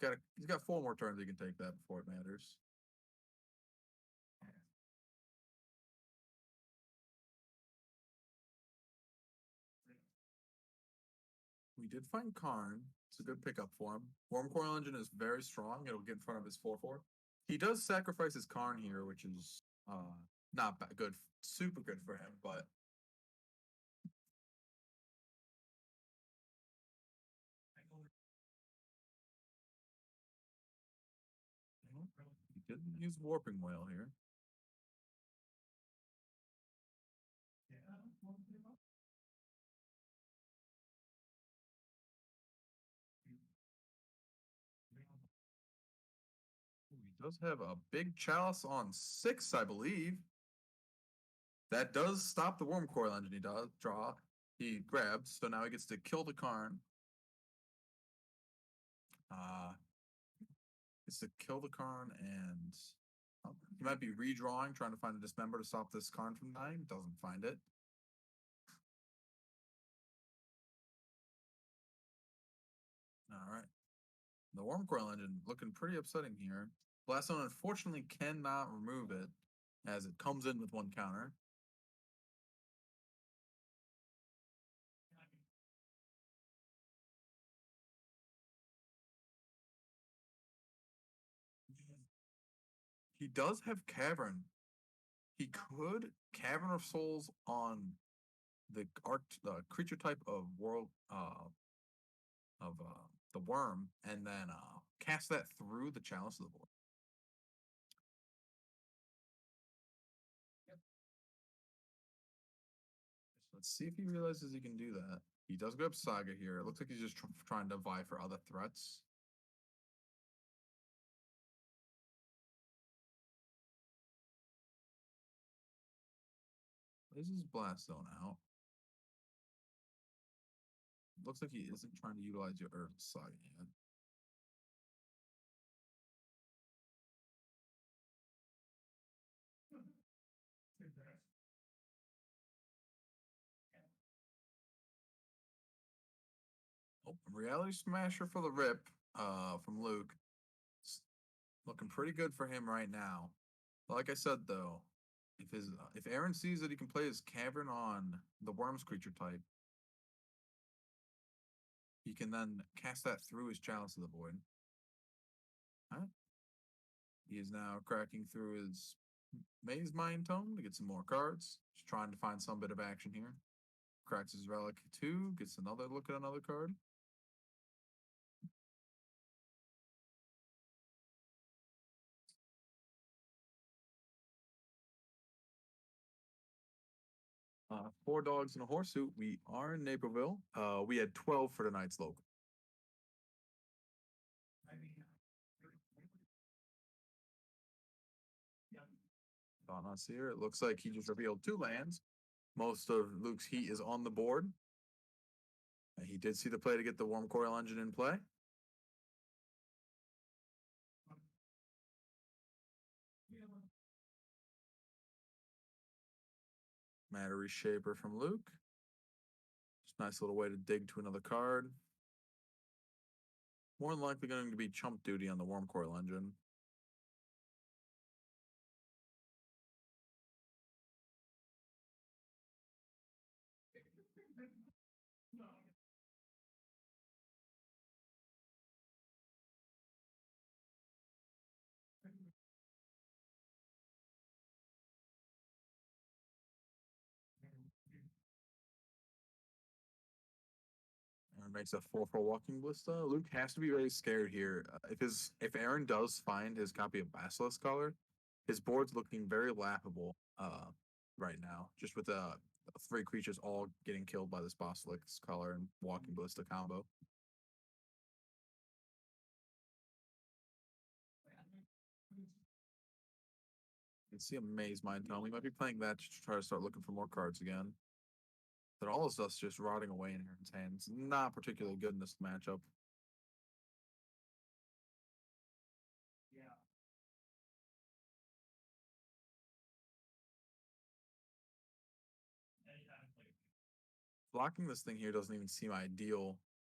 He's got 4 more turns he can take that before it matters. We did find Karn. It's a good pickup for him. Wormcoil Engine is very strong. It'll get in front of his 4/4. He does sacrifice his Karn here, which is not bad, good, super good for him, but he didn't use Warping Whale here. He does have a big Chalice on 6, I believe. That does stop the Wormcoil Engine. He does draw. He grabs, so now he gets to kill the Karn. Gets to kill the Karn, and he might be redrawing, trying to find a Dismember to stop this Karn from dying. Doesn't find it. All right. The Wormcoil Engine looking pretty upsetting here. Blaststone unfortunately cannot remove it as it comes in with 1 counter. He does have Cavern. He could Cavern of Souls on the creature type of the worm, and then cast that through the chalice of the void. Let's see if he realizes he can do that. He does go up Saga here. It looks like he's just trying to vie for other threats. This is Blast Zone out. Looks like he isn't trying to utilize your Earth Saga yet. Oh, Reality Smasher for the rip from Luke. It's looking pretty good for him right now. Like I said though, if Aaron sees that he can play his Cavern on the Worms creature type, he can then cast that through his Chalice of the Void. Huh? He is now cracking through his Maze Mind Tome to get some more cards. Just trying to find some bit of action here. Cracks his Relic 2, gets another look at another card. Four dogs in a horse suit. We are in Naperville. We had 12 for tonight's local. Not here. It looks like he just revealed 2 lands. Most of Luke's heat is on the board. He did see the play to get the Worm Coil Engine in play. Matter Reshaper from Luke. Just nice little way to dig to another card. More than likely going to be chump duty on the Worm Coil Engine. And makes a 4/4 Walking Ballista. Luke has to be very scared here. If Aaron does find his copy of Basilisk Collar, his board's looking very laughable right now. Just with 3 creatures all getting killed by this Basilisk Collar and Walking Ballista combo. You can see a Maze Mind Tome. We might be playing that to try to start looking for more cards again. But all of us just rotting away in Aaron's hands. Not particularly good in this matchup. Blocking this thing here doesn't even seem ideal.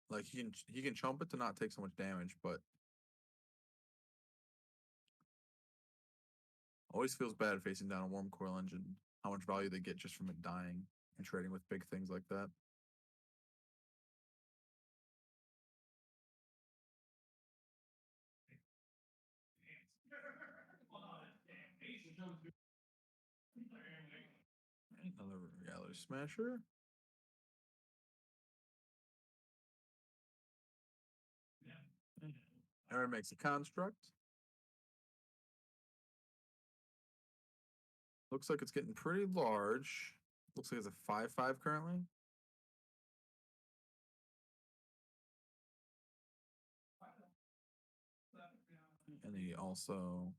Like he can chump it to not take so much damage, but always feels bad facing down a Worm Coil Engine. How much value they get just from it dying and trading with big things like that. Another Reality Smasher. Aaron makes a construct. Looks like it's getting pretty large. Looks like it's a 5/5 currently. And he also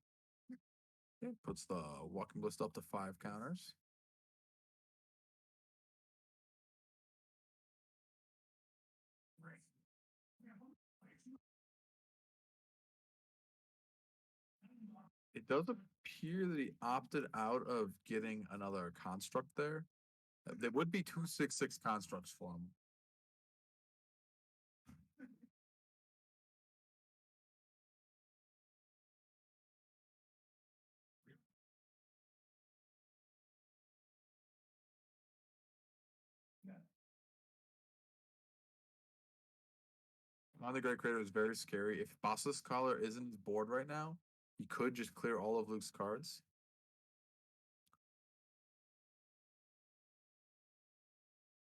puts the Walking Ballista up to 5 counters. It does appear that he opted out of getting another construct there. There would be 2/6/6 constructs for him. On the Great Creator is very scary. If Basilisk Collar isn't his board right now, He could just clear all of Luke's cards.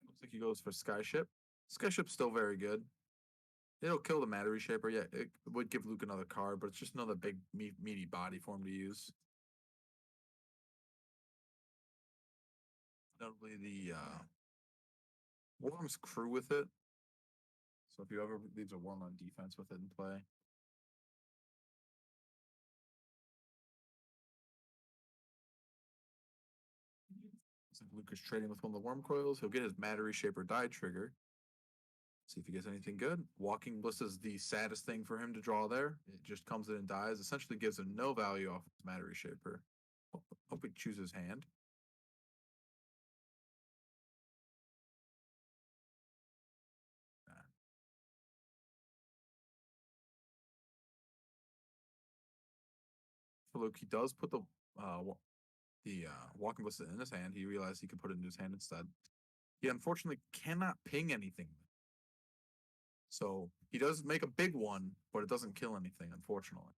Looks like he goes for Skyship. Skyship's still very good. It'll kill the Matter Reshaper. Yeah, it would give Luke another card, but it's just another big, meaty body for him to use. Notably, the Worm's Crew with it. So if you ever leaves a Worm on defense with it in play. Looks like Luke is trading with one of the Worm Coils. He'll get his Matter Reshaper die trigger. See if he gets anything good. Walking Bliss is the saddest thing for him to draw there. It just comes in and dies. Essentially gives him no value off his Matter Reshaper. Hope he chooses hand. For Luke, he does put the Walking Bliss in his hand. He realized he could put it in his hand instead. He unfortunately cannot ping anything. So he does make a big one, but it doesn't kill anything, unfortunately.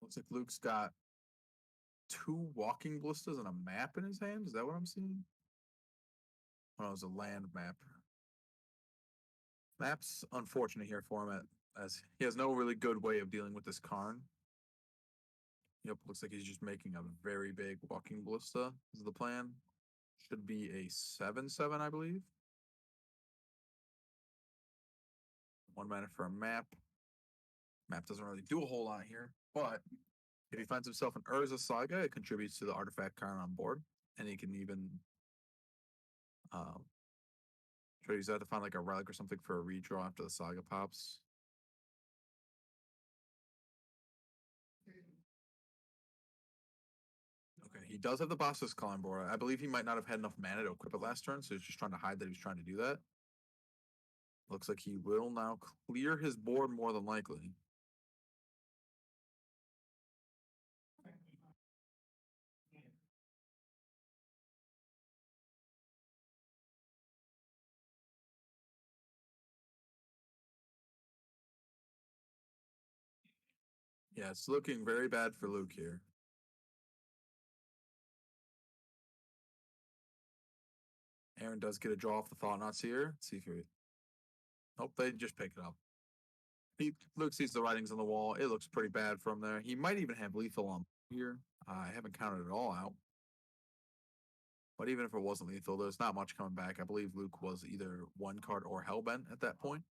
Looks like Luke's got 2 Walking Blisters and a map in his hand. Is that what I'm seeing? Oh, it was a land map. Map's unfortunate here for him as he has no really good way of dealing with this Karn. Yep, looks like he's just making a very big Walking Ballista is the plan. Should be a 7/7, I believe. 1 mana for a map. Map doesn't really do a whole lot here, but if he finds himself an Urza Saga, it contributes to the artifact Karn on board, and he can even try to use that to find like a relic or something for a redraw after the Saga pops. Okay, he does have the Boss's Call on board. I believe he might not have had enough mana to equip it last turn, so he's just trying to hide that he was trying to do that. Looks like he will now clear his board more than likely. Yeah, it's looking very bad for Luke here. Aaron does get a draw off the Thought-Knots here. Let's see if he... Nope, they just pick it up. Luke sees the writings on the wall. It looks pretty bad from there. He might even have lethal on here. I haven't counted it all out. But even if it wasn't lethal, there's not much coming back. I believe Luke was either 1 card or Hellbent at that point.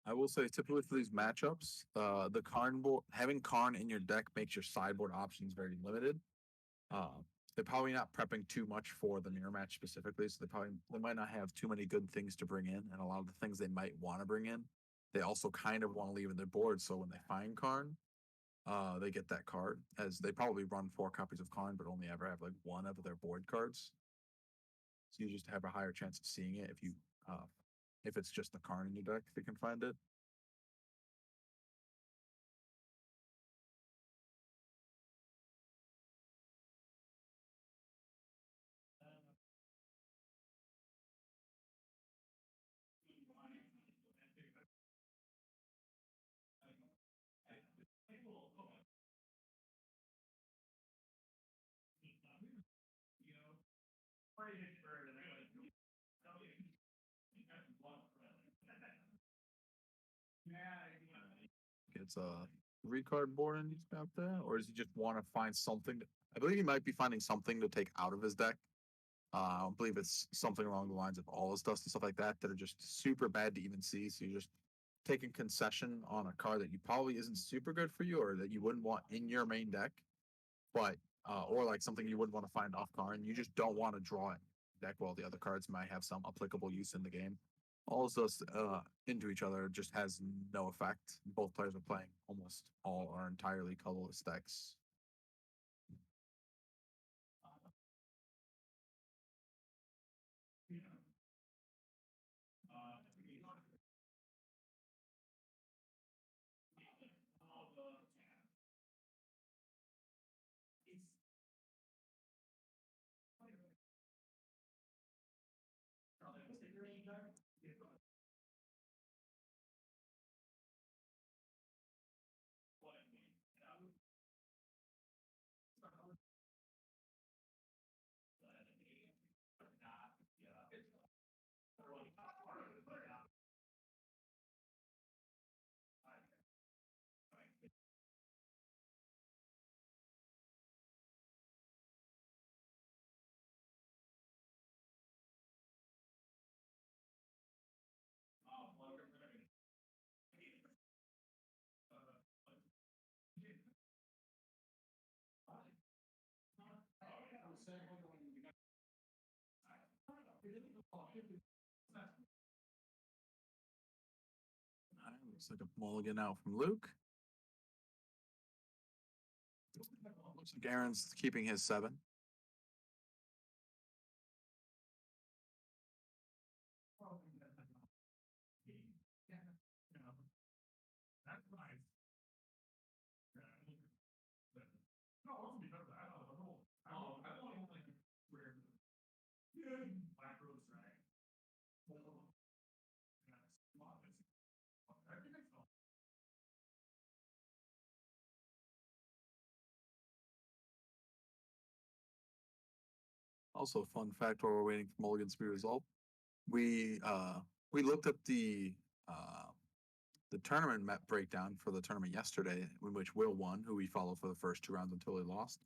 I will say, typically for these matchups, the Karn board, having Karn in your deck makes your sideboard options very limited. They're probably not prepping too much for the mirror match specifically, so they might not have too many good things to bring in, and a lot of the things they might want to bring in, they also kind of want to leave in their board. So when they find Karn, they get that card, as they probably run 4 copies of Karn, but only ever have like 1 of their board cards. So you just have a higher chance of seeing it if it's just the Karn in your deck, if you can find it. It's a 3-card board and he's got there, or does he just want to find something I believe he might be finding something to take out of his deck. I believe it's something along the lines of all his dust and stuff like that that are just super bad to even see. So you're just taking concession on a card that you probably isn't super good for you, or that you wouldn't want in your main deck, but or like something you wouldn't want to find off card, and you just don't want to draw it deck while the other cards might have some applicable use in the game. All of those into each other just has no effect. Both players are playing almost all or entirely colorless decks. Looks like a mulligan out from Luke. Looks like Aaron's keeping his 7. Also, a fun fact while we're waiting for Mulligan's to be resolved, we looked at the tournament map breakdown for the tournament yesterday, in which Will won, who we followed for the first 2 rounds until he lost.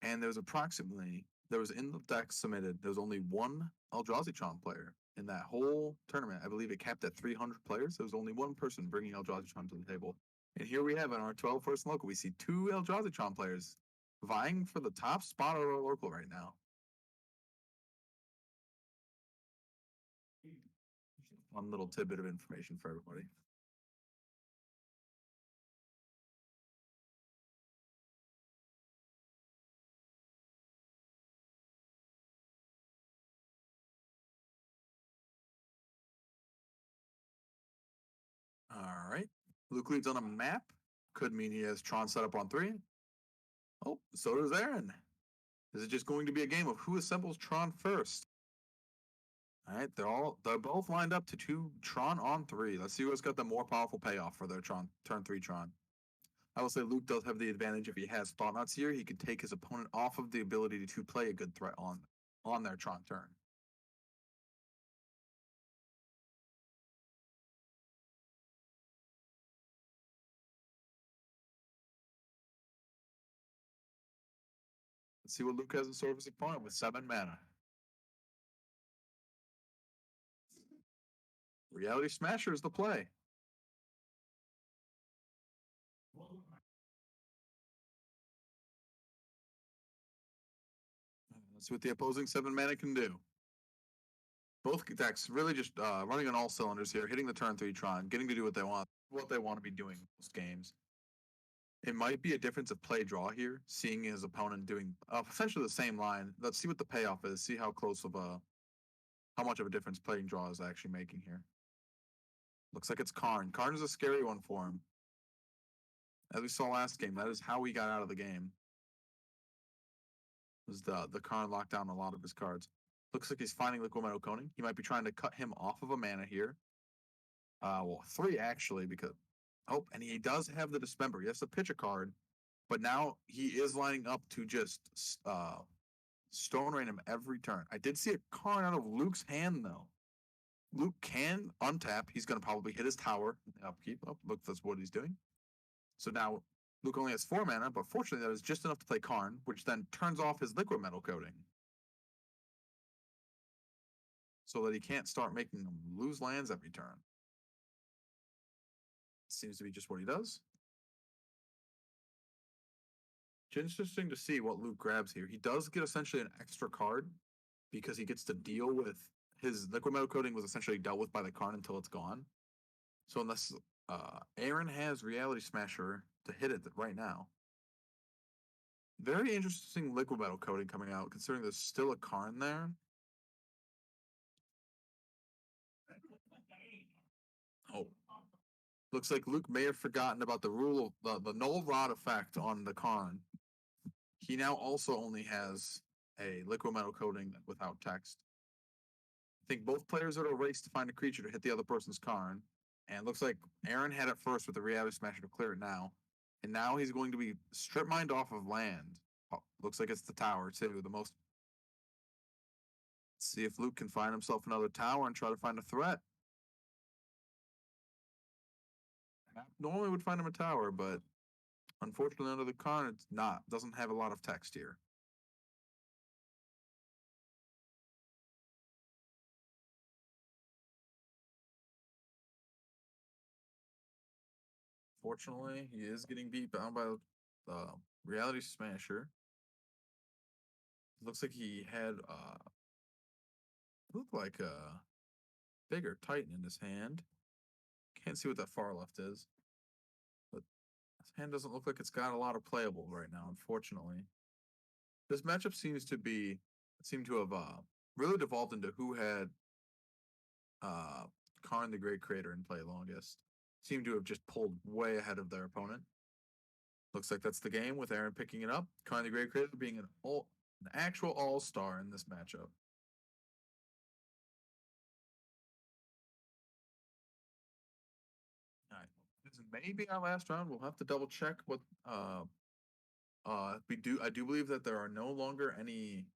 And there was in the deck submitted, there was only one Eldrazi player in that whole tournament. I believe it capped at 300 players. There was only one person bringing Eldrazi to the table. And here we have in our 12 first local, we see 2 Eldrazi players vying for the top spot of our local right now. One little tidbit of information for everybody. All right. Luke leads on a map. Could mean he has Tron set up on 3. Oh, so does Aaron. Is it just going to be a game of who assembles Tron first? All right, they're both lined up to 2 Tron on 3. Let's see who's got the more powerful payoff for their Tron turn 3 Tron. I will say Luke does have the advantage if he has Thought-Knots here. He can take his opponent off of the ability to play a good threat on their Tron turn. Let's see what Luke has in store of his opponent with 7 mana. Reality Smasher is the play. Let's see what the opposing 7 mana can do. Both decks really just running on all cylinders here, hitting the turn 3 Tron, getting to do what they want to be doing in most games. It might be a difference of play draw here, seeing his opponent doing essentially the same line. Let's see what the payoff is, see how much of a difference playing draw is actually making here. Looks like it's Karn. Karn is a scary one for him. As we saw last game, that is how he got out of the game. Was the Karn locked down a lot of his cards. Looks like he's finding Liquid Metal Coating. He might be trying to cut him off of a mana here. Well, 3 actually, because and he does have the Dismember. He has to pitch a card, but now he is lining up to just Stone Rain him every turn. I did see a card out of Luke's hand though. Luke can untap. He's going to probably hit his tower in the upkeep. Oh, look, that's what he's doing. So now Luke only has 4 mana, but fortunately that is just enough to play Karn, which then turns off his liquid metal coating. So that he can't start making them lose lands every turn. Seems to be just what he does. It's interesting to see what Luke grabs here. He does get essentially an extra card because he gets to deal with his liquid metal coating was essentially dealt with by the Karn until it's gone. So unless Aaron has Reality Smasher to hit it right now. Very interesting liquid metal coating coming out, considering there's still a Karn there. Oh. Looks like Luke may have forgotten about the rule of the null rod effect on the Karn. He now also only has a liquid metal coating without text. I think both players are at a race to find a creature to hit the other person's Karn. And it looks like Aaron had it first with the Reality Smasher to clear it now. And now he's going to be strip mined off of land. Oh, looks like it's the tower, too. The most. Let's see if Luke can find himself another tower and try to find a threat. Normally would find him a tower, but unfortunately under the Karn, it's not. Doesn't have a lot of text here. Fortunately, he is getting beat down by the Reality Smasher. Looks like he had looked like a bigger Titan in his hand. Can't see what that far left is. But his hand doesn't look like it's got a lot of playable right now, unfortunately. This matchup seemed to have really devolved into who had Karn the Great Creator in play longest. Seemed to have just pulled way ahead of their opponent. Looks like that's the game with Aaron picking it up. Karn the Great Creator being an actual all-star in this matchup. All right. This may be our last round. We'll have to double check what I do believe that there are no longer any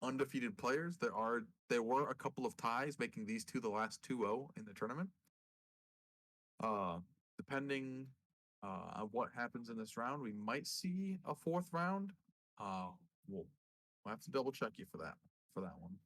undefeated players. There were a couple of ties, making these two the last 2-0 in the tournament. Depending on what happens in this round, we might see a 4th round. We'll have to double check you for that one.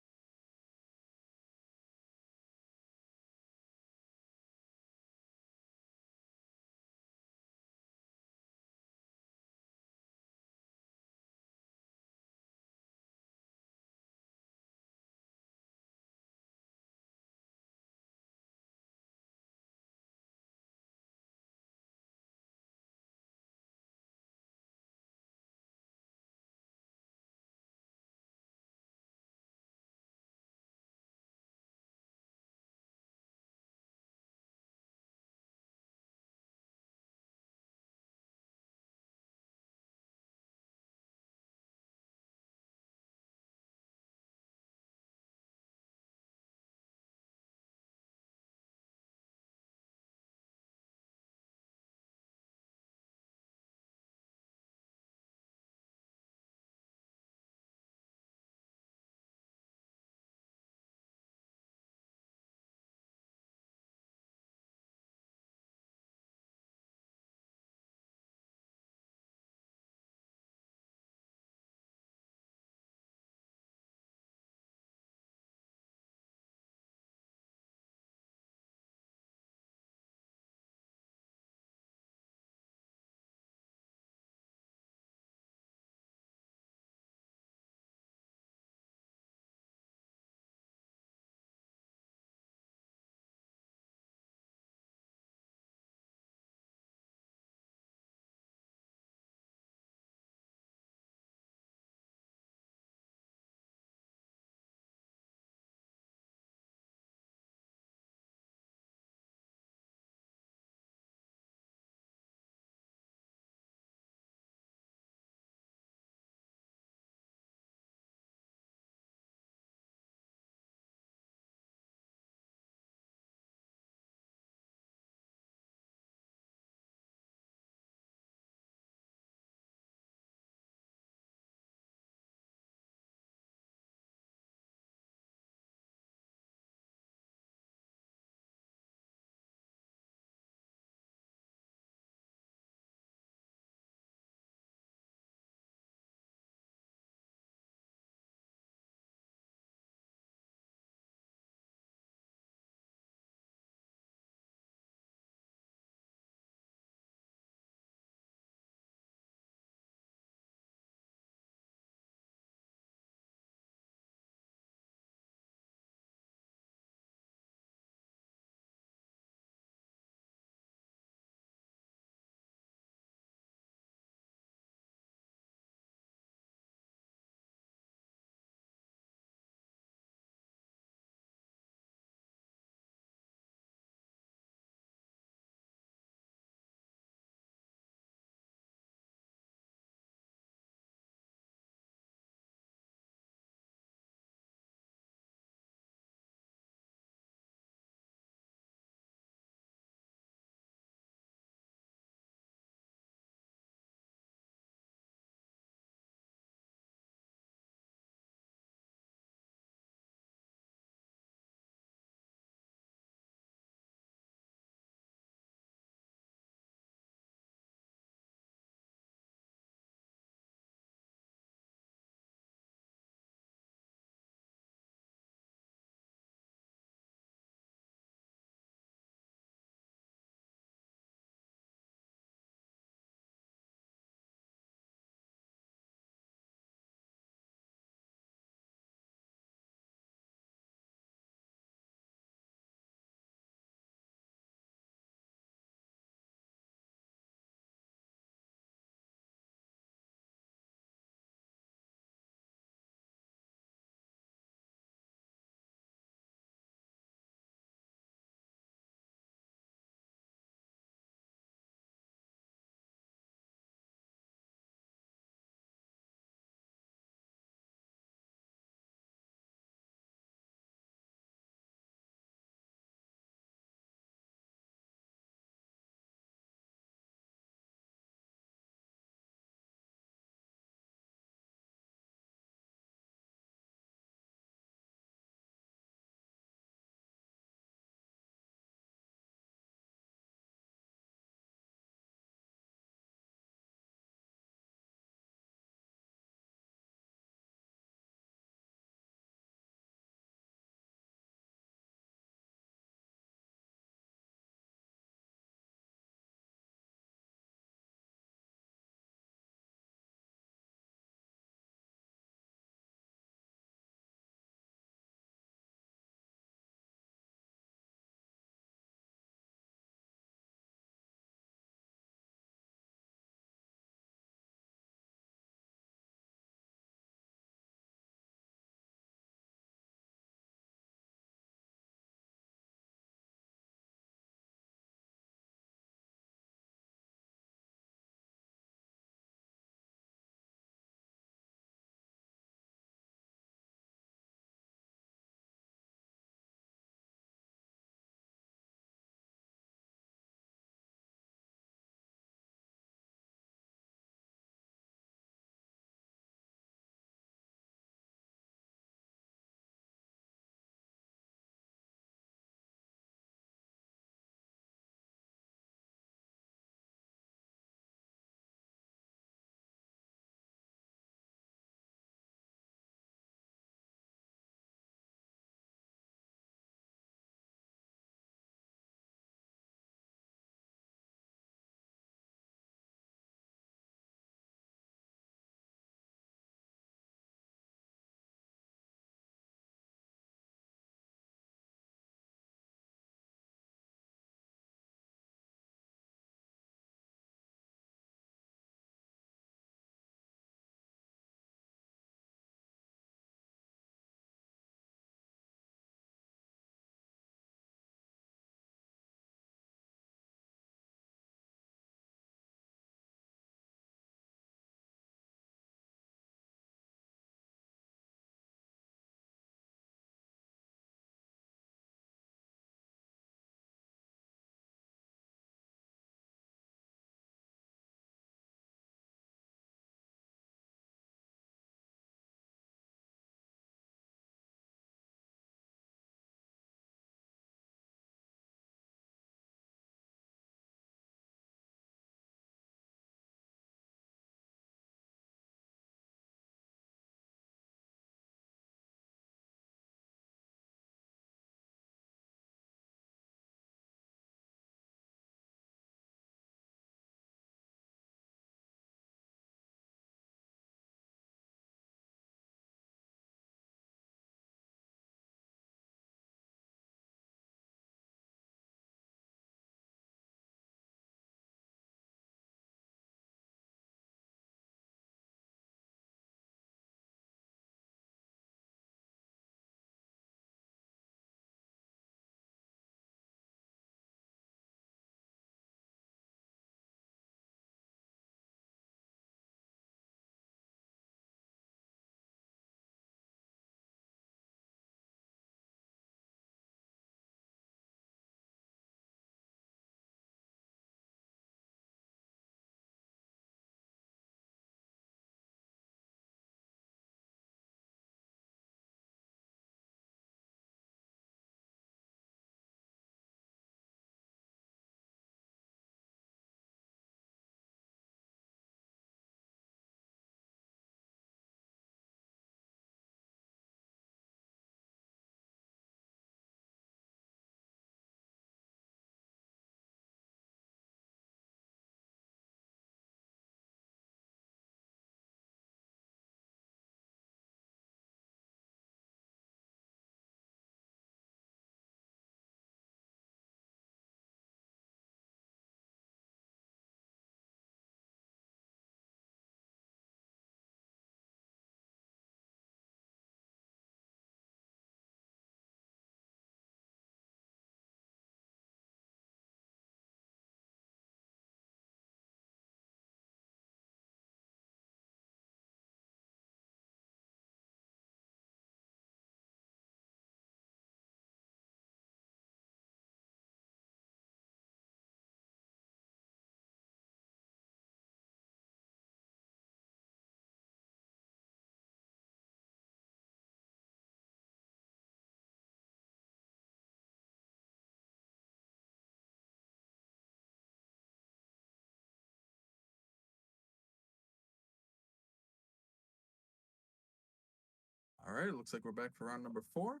right, it looks like we're back for round number 4.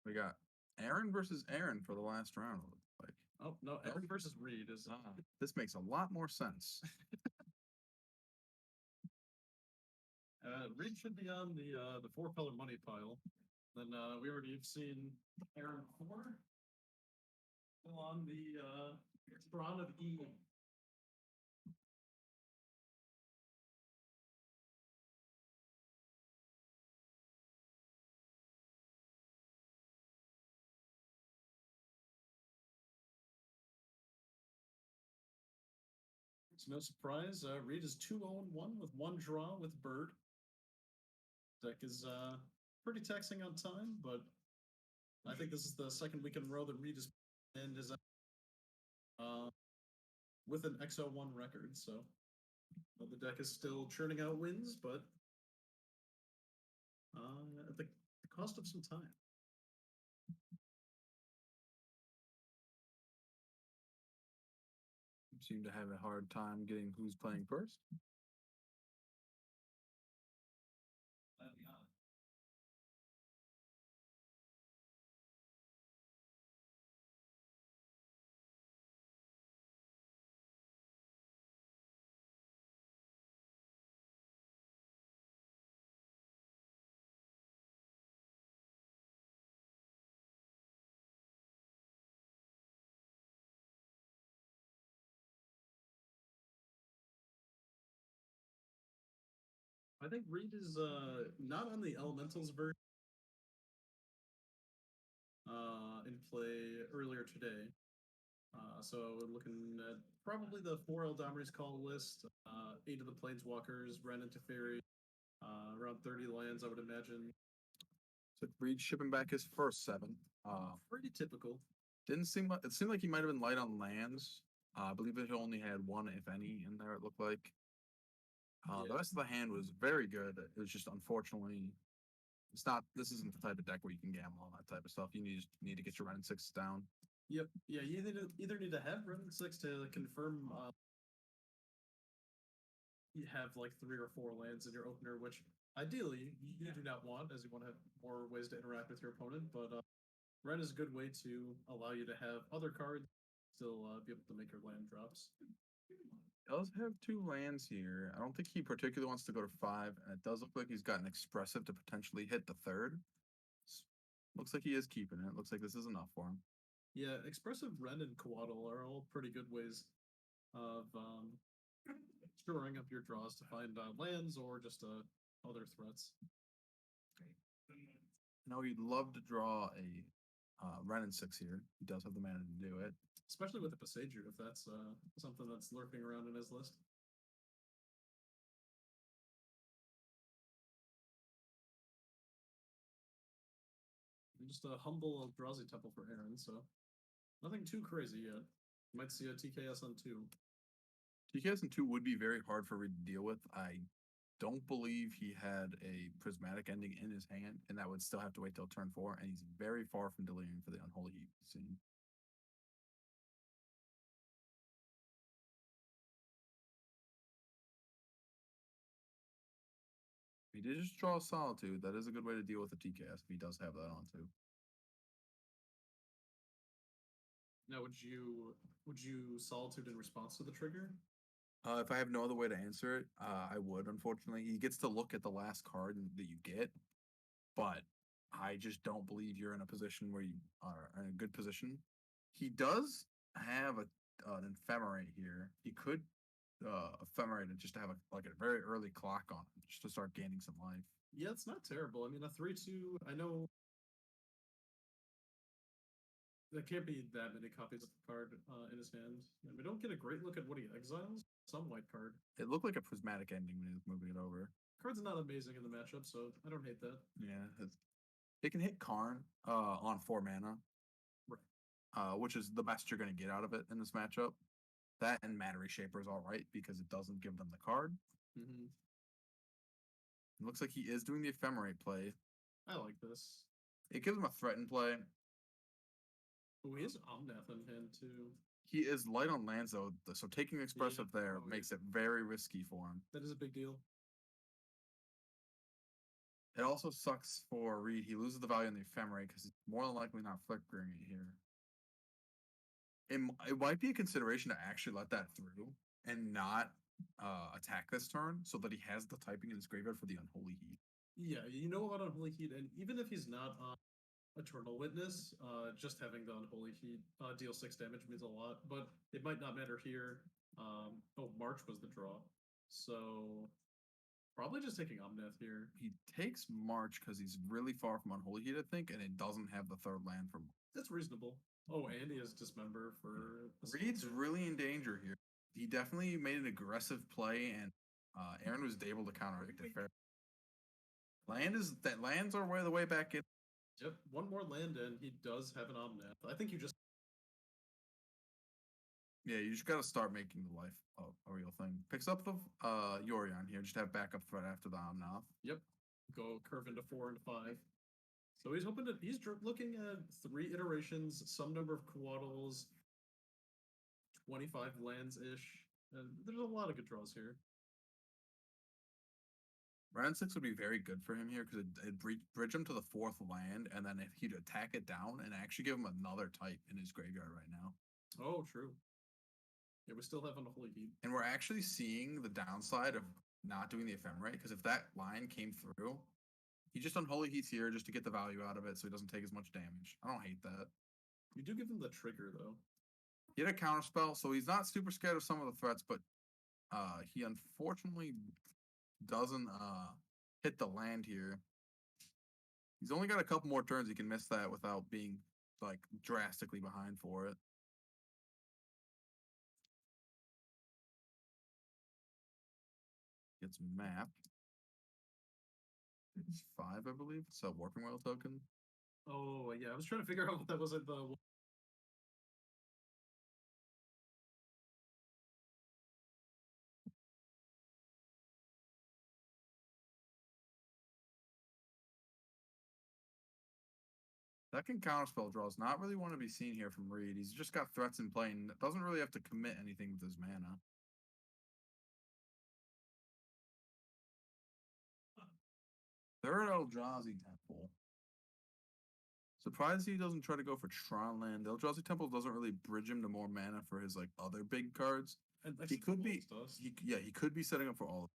We got Aaron versus Aaron for the last round. It looks like. Oh no, Aaron versus Reed is. This makes a lot more sense. Reed should be on the 4-color money pile. Then we already have seen Aaron 4 still on the Tron of E. It's no surprise. Reed is 2-0-1 with 1 draw with Bird. Deck is pretty taxing on time, but I think this is the second week in a row that Reed is with an XO1 record. So the deck is still churning out wins, but at the cost of some time. Seem to have a hard time getting who's playing first. I think Reed is not on the Elementals version in play earlier today. So we're looking at probably the 4 Eldomri's call list, 8 of the Planeswalkers, Ren into Fairy, around 30 lands, I would imagine. So Reed shipping back his first 7. Pretty typical. Didn't seem like it seemed like he might have been light on lands. I believe that he only had 1, if any, in there. It looked like. The rest of the hand was very good. It was just unfortunately, it's not. This isn't the type of deck where you can gamble on that type of stuff. You need to get your Ren 6 down. Yep. Yeah, you either need to have Ren 6 to confirm you have like 3 or 4 lands in your opener, which ideally you do not want, as you want to have more ways to interact with your opponent. But Ren is a good way to allow you to have other cards still be able to make your land drops. Does have 2 lands here. I don't think he particularly wants to go to 5, and it does look like he's got an expressive to potentially hit the 3rd. Looks like he is keeping it. Looks like this is enough for him. Yeah, expressive Ren and Coatl are all pretty good ways of shoring up your draws to find lands or just other threats. Now he'd love to draw a Ren and 6 here. He does have the mana to do it. Especially with the Passager, if that's something that's lurking around in his list. And just a humble Eldrazi Temple for Aaron, so nothing too crazy yet. Might see a TKS on 2. TKS on 2 would be very hard for Reed to deal with. I don't believe he had a prismatic ending in his hand, and that would still have to wait till turn 4, and he's very far from delirium for the Unholy Heap scene. He did just draw a Solitude. That is a good way to deal with the TKS if he does have that on 2. Now, would you Solitude in response to the trigger? If I have no other way to answer it, I would. Unfortunately, he gets to look at the last card that you get, but I just don't believe you're in a position where you are in a good position. He does have an Ephemerate here. He could Ephemerate it just to have a very early clock on him, just to start gaining some life. Yeah, it's not terrible. I mean, a 3/2. I know there can't be that many copies of the card in his hand. And we don't get a great look at what he exiles. Some white card. It looked like a prismatic ending when he was moving it over. Card's not amazing in the matchup, so I don't hate that. Yeah, it can hit Karn on 4 mana, right? Which is the best you're going to get out of it in this matchup. That and Mana Reshaper is all right because it doesn't give them the card. Mm-hmm. It looks like he is doing the Ephemerate play. I like this. It gives him a threaten play. Ooh, he has Omnath in hand too. He is light on lands though, so taking expressive there Oh, yeah. makes it very risky for him. That is a big deal. It also sucks for Reed. He loses the value in the ephemerate because he's more than likely not flickering it here. It might be a consideration to actually let that through and not attack this turn so that he has the typing in his graveyard for the Unholy Heat. Yeah, you know about Unholy Heat, and even if he's not on Eternal Witness, just having the Unholy Heat deal 6 damage means a lot, but it might not matter here. Oh, March was the draw, so probably just taking Omnath here. He takes March because he's really far from Unholy Heat, I think, and it doesn't have the third land from. That's reasonable. Oh, and he has Dismember for Reed's really in danger here. He definitely made an aggressive play, and Aaron was able to counteract it fair. Lands are the way back in. Yep, one more land and he does have an Omnath. I think you just You just gotta start making the life a real thing. Picks up the Yorion here, just have backup threat after the Omnath. go curve into 4 and 5. So he's hoping to looking at 3 iterations, some number of Coatls, 25 lands ish. And there's a lot of good draws here. Round 6 would be very good for him here because it'd bridge him to the 4th land, and then if he'd attack it down and actually give him another type in his graveyard right now. Oh, true. Yeah, we still have Unholy Heat. And we're actually seeing the downside of not doing the ephemerate because if that line came through, he just Unholy Heats here just to get the value out of it so he doesn't take as much damage. I don't hate that. You do give him the trigger though. He had a counterspell, so he's not super scared of some of the threats, but he unfortunately doesn't hit the land here. He's only got a couple more turns he can miss that without being like drastically behind for it. Gets mapped. It's 5, I believe. It's a Warping Whale token. Oh yeah, I was trying to figure out what that was at the. Second counterspell draw is not really want to be seen here from Reed. He's just got threats in play and doesn't really have to commit anything with his mana. Third Eldrazi Temple. Surprised he doesn't try to go for Tron land. The Eldrazi Temple doesn't really bridge him to more mana for his like other big cards. He could be, he could be setting up for all.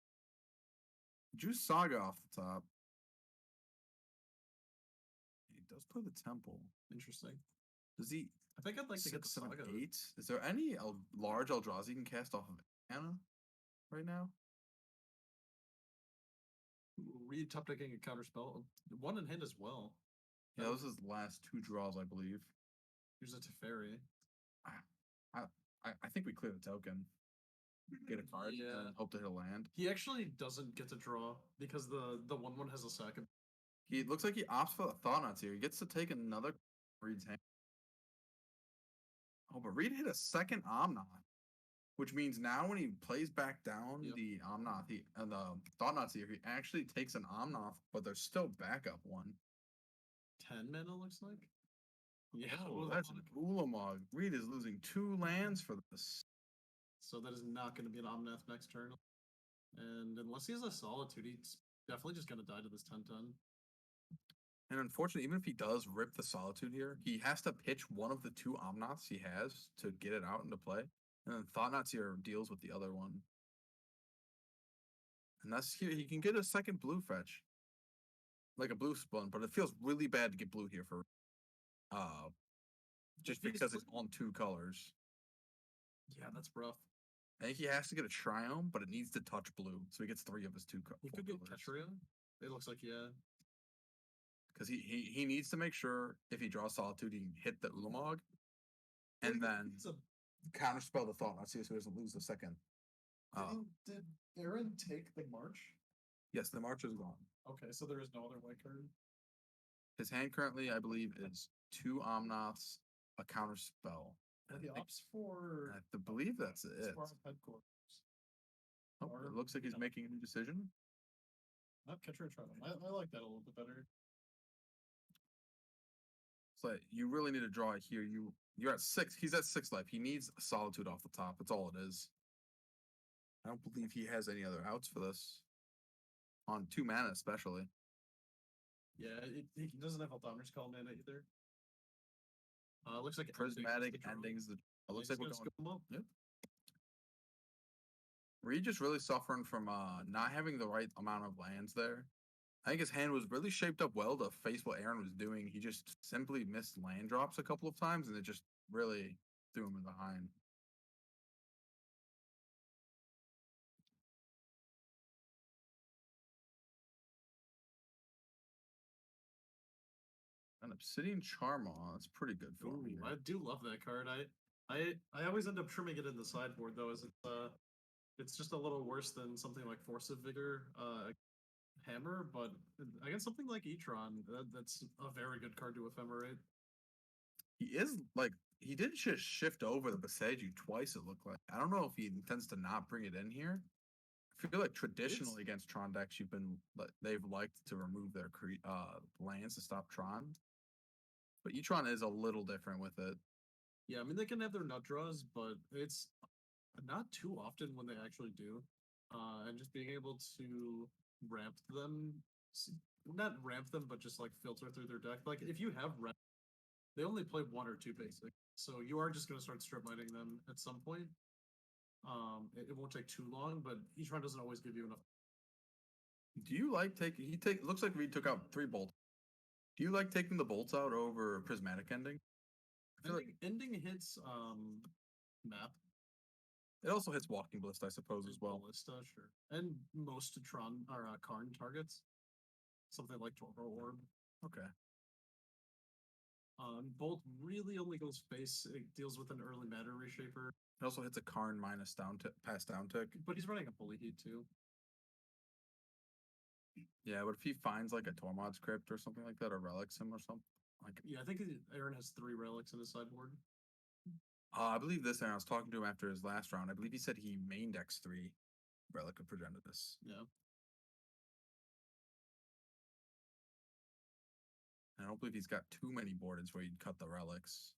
Juice Saga off the top. He does play the Temple. Interesting. Does he? I think I'd like to get the 6, 7, Saga. 8. Is there any large Eldrazi you can cast off of Anna right now? Reed top decking a counterspell. 1 in hand as well. Yeah, those are his last 2 draws, I believe. Here's a Teferi. I think we clear the token. Get a card and hope to hit a land. He actually doesn't get to draw because the 1/1 has a second. He looks like he opts for the Thought-Knots here. He gets to take another Reed's hand. Oh, but Reed hit a second Omnath, which means now when he plays back down the Omnath and the Thought-Knots here, he actually takes an Omnath, but there's still backup one. 10 mana looks like. Yeah, oh, that's an Ulamog. Reed is losing 2 lands for this. So that is not going to be an Omnath next turn. And unless he has a Solitude, he's definitely just going to die to this 10/10. And unfortunately, even if he does rip the Solitude here, he has to pitch one of the 2 Omnaths he has to get it out into play. And then Thought-Knots here deals with the other one. And that's here. He can get a second blue fetch. Like a blue spawn, but it feels really bad to get blue here for just because it's on 2 colors. Yeah, that's rough. I think he has to get a Triome, but it needs to touch blue, so he gets 3 of his 2 colors. He could get Ketria. It looks like, yeah. Because he needs to make sure if he draws Solitude, he can hit the Ulamog, and then counterspell the Thought-Knots here so he doesn't lose the second. Did Aaron take the March? Yes, the March is gone. Okay, so there is no other white card. His hand currently, I believe, is 2 Omnaths, a counterspell. And he opts for. I believe that's it. Headquarters. Oh, it looks like he's making a new decision. Not Ketria Triumph. I like that a little bit better. It's like you really need to draw it here. You You're at 6. He's at 6 life. He needs Solitude off the top. That's all it is. I don't believe he has any other outs for this. On 2 mana, especially. Yeah, he doesn't have Eldoner's Call mana either. Looks like Prismatic Endings. It looks like we're going. Up. Yep. Reed just really suffering from not having the right amount of lands there. I think his hand was really shaped up well to face what Aaron was doing. He just simply missed land drops a couple of times, and it just really threw him in behind. An Obsidian Charmaw, that's pretty good for me. I do love that card. I always end up trimming it in the sideboard though, as it's just a little worse than something like Force of Vigor, Hammer, but against something like Etron, that's a very good card to ephemerate. He is like he did just shift over the Besaju twice. It looked like I don't know if he intends to not bring it in here. I feel like traditionally against Tron decks, they've liked to remove their lands to stop Tron, but Etron is a little different with it. Yeah, I mean they can have their nut draws, but it's not too often when they actually do. And just being able to ramp them, not ramp them, but just like filter through their deck. Like if you have ramp, they only play 1 or 2 basic, so you are just going to start strip mining them at some point. It won't take too long, but each run doesn't always give you enough. Do you like taking? Looks like Reed took out 3 bolts. Do you like taking the bolts out over Prismatic Ending? I feel like ending hits map. It also hits Walking Ballista, I suppose, as well. Ballista, sure, and most Tron or Karn targets, something like Torvo Orb. Okay. Bolt really only goes face. It deals with an early matter reshaper. It also hits a Karn minus pass down tick. But he's running a bully heat too. Yeah, but if he finds like a Tormod's Crypt or something like that, or relics him or something, like yeah, I think Aaron has 3 relics in his sideboard. I believe this, and I was talking to him after his last round. I believe he said he main decks 3 Relic of Progenitus. Yeah. I don't believe he's got too many boardeds where you'd cut the relics.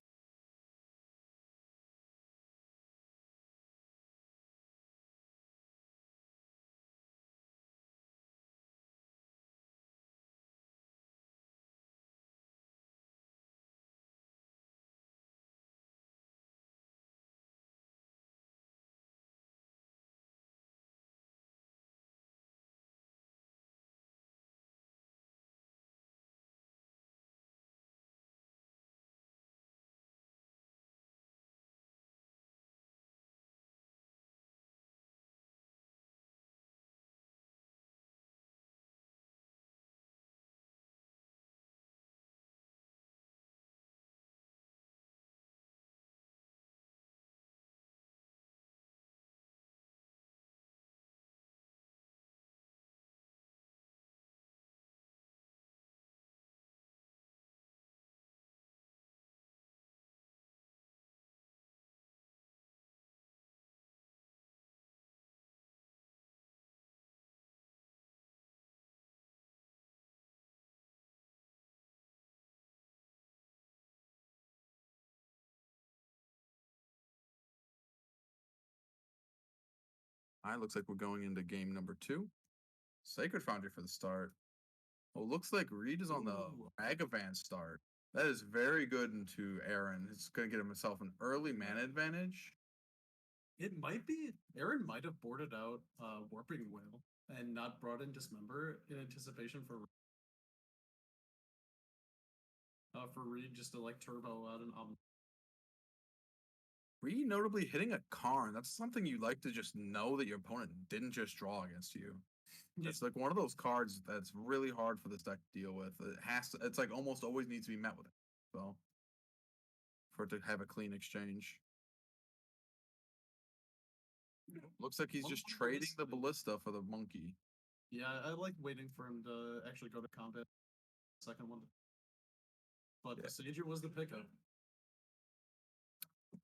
All right, looks like we're going into game number 2. Sacred Foundry for the start. Well, looks like Reed is on the Magavan start. That is very good into Aaron. He's going to get himself an early mana advantage. It might be Aaron might have boarded out Warping Whale and not brought in Dismember in anticipation for Reed just to like turbo out an Reed notably hitting a Karn. That's something you like to just know that your opponent didn't just draw against you. It's like one of those cards that's really hard for this deck to deal with. It has to, it's like almost always needs to be met with it. So for it to have a clean exchange. Looks like he's just trading the Ballista for the Monkey. Yeah, I like waiting for him to actually go to combat. Second one. But the Sager was the pickup.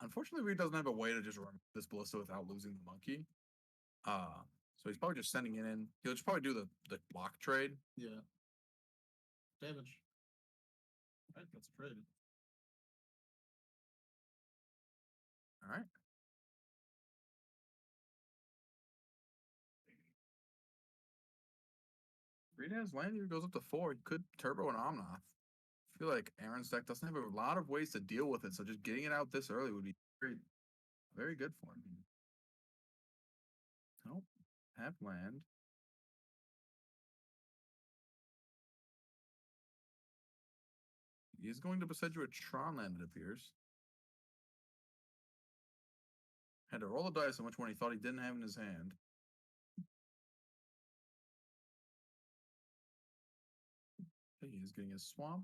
Unfortunately, Reed doesn't have a way to just run this Ballista without losing the Monkey. So he's probably just sending it in. He'll just probably do the block trade. Yeah. Damage. Right, that's a trade. All right. Reed has land here, goes up to 4. He could turbo an Omnath. I feel like Aaron's deck doesn't have a lot of ways to deal with it, so just getting it out this early would be very, very good for him. Nope. Have land. He's going to beside you a Tron land, it appears. Had to roll the dice on which one he thought he didn't have in his hand. Okay, he's getting his swamp.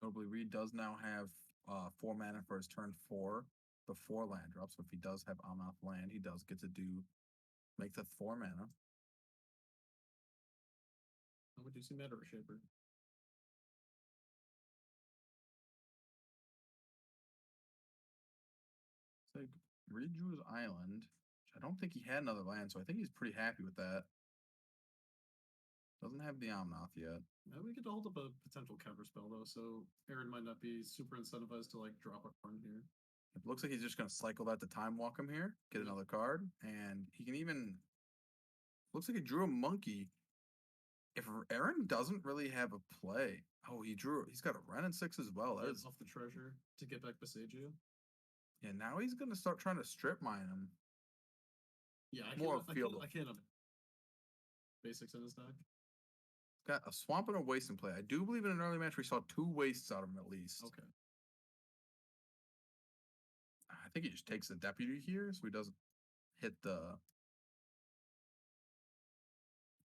Notably, Reed does now have 4 mana for his turn 4 before land drops. So if he does have Amath land, he does get to make that 4 mana. How would you see Matter Shaper? It's like Reed drew his island, which I don't think he had another land, so I think he's pretty happy with that. Doesn't have the Omnath yet. We could hold up a potential counter spell though, so Aaron might not be super incentivized to like drop a card here. It looks like he's just gonna cycle that to time walk him here, get another card, and he can even. Looks like he drew a monkey. If Aaron doesn't really have a play, he's got a Ren and 6 as well. That is Off the treasure to get back beside you. Yeah, now he's gonna start trying to strip mine him. Yeah, I can't basics in his deck. Got a swamp and a waste in play. I do believe in an early match we saw 2 wastes out of him at least. Okay. I think he just takes the deputy here, so he doesn't hit the.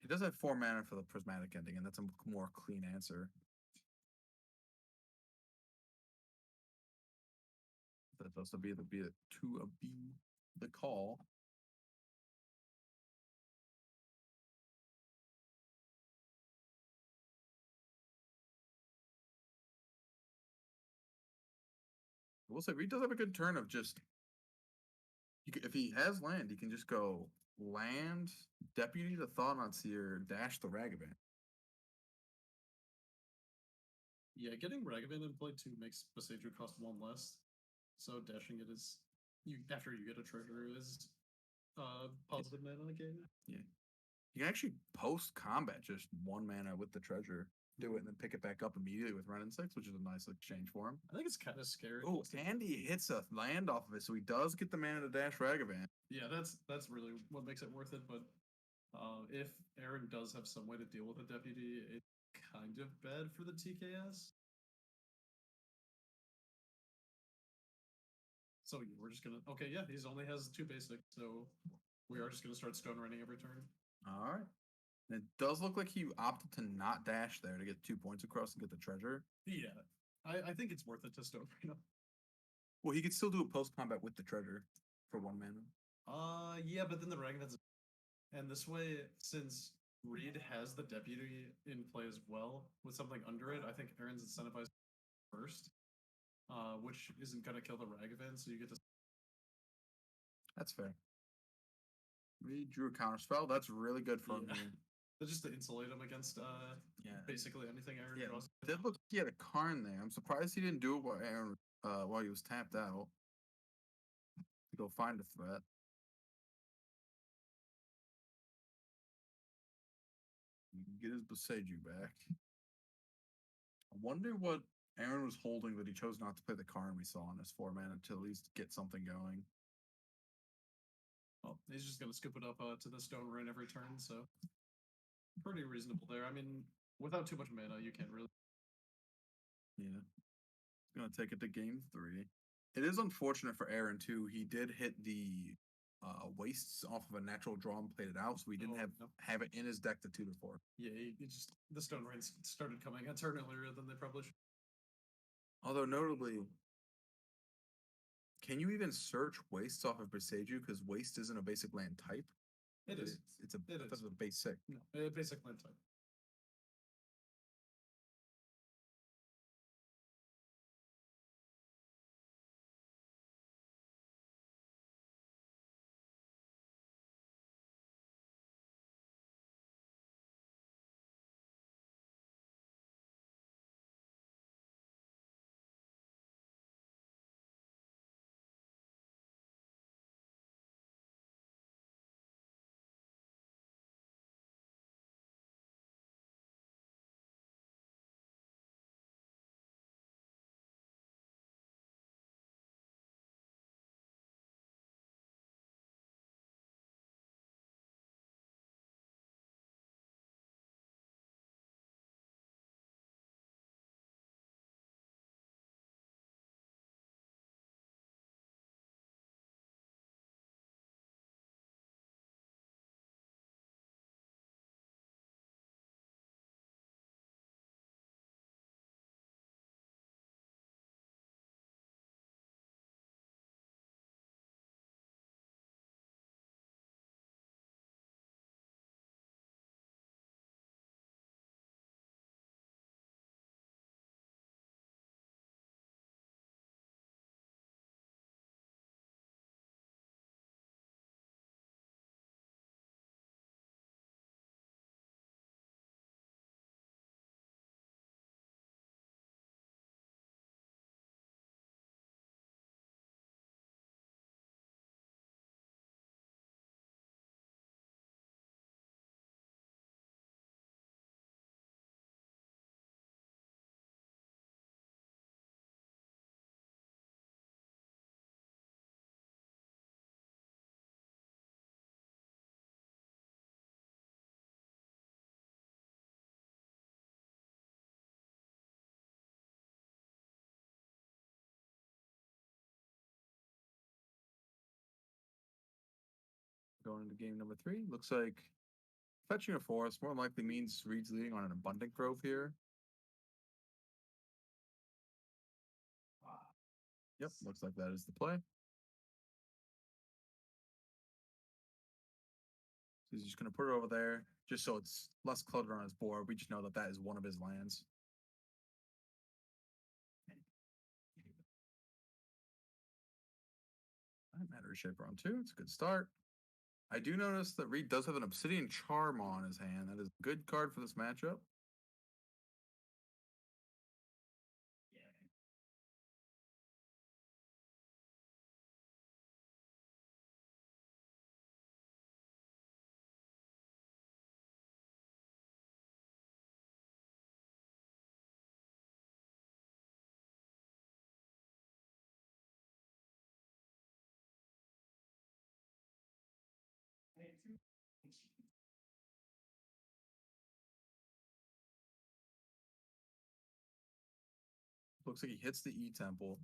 He does have 4 mana for the prismatic ending, and that's a more clean answer. That does to be the call. I will say Reed does have a good turn of just. If he has land, he can just go land, deputy the Thought on Seer, dash the Ragavan. Yeah, getting Ragavan in play too makes Besaidu cost 1 less. So dashing it is after you get a treasure is positive mana gain. Yeah. You can actually post combat just 1 mana with the treasure, do it, and then pick it back up immediately with Ren and 6, which is a nice exchange for him. I think it's kind of scary. Oh, and he hits a land off of it, so he does get the mana to dash Ragavan. Yeah, that's really what makes it worth it. But if Aaron does have some way to deal with a deputy, it's kind of bad for the TKS. So we're just gonna he only has 2 basic, so we are just gonna start stone running every turn. All right. And it does look like he opted to not dash there to get 2 points across and get the treasure. Yeah, I think it's worth it to stone right now. Well, he could still do a post combat with the treasure for 1 mana. Yeah, but then the Ragavan's, and this way, since Reed has the deputy in play as well with something under it, I think Aaron's incentivized first, which isn't gonna kill the Ragavan, so you get to. That's fair. Reed drew a counter spell. That's really good for him. That's just to insulate him against basically anything Aaron draws. It did look he had a Karn there. I'm surprised he didn't do it while Aaron while he was tapped out. To go find a threat. You can get his Besaidu back. I wonder what Aaron was holding that he chose not to play the Karn we saw in this 4 mana to at least get something going. Well, he's just gonna scoop it up to the stone run every turn, so pretty reasonable there. I mean, without too much mana, you can't really. Yeah, he's gonna take it to game 3. It is unfortunate for Aaron too. He did hit the wastes off of a natural draw and played it out, so he didn't have it in his deck to tutor for. Yeah, he just the stone rains started coming a turn earlier than they probably should. Although notably, can you even search wastes off of Besaidu because waste isn't a basic land type? It is. It's a basic. No, basic land type. Going into game number 3. Looks like fetching a forest more than likely means Reed's leading on an abundant grove here. Yep, looks like that is the play. So he's just going to put it over there, just so it's less cluttered on his board. We just know that that is one of his lands. Matter Shaper on 2. It's a good start. I do notice that Reed does have an Obsidian Charm on his hand. That is a good card for this matchup. Looks like he hits the E Temple.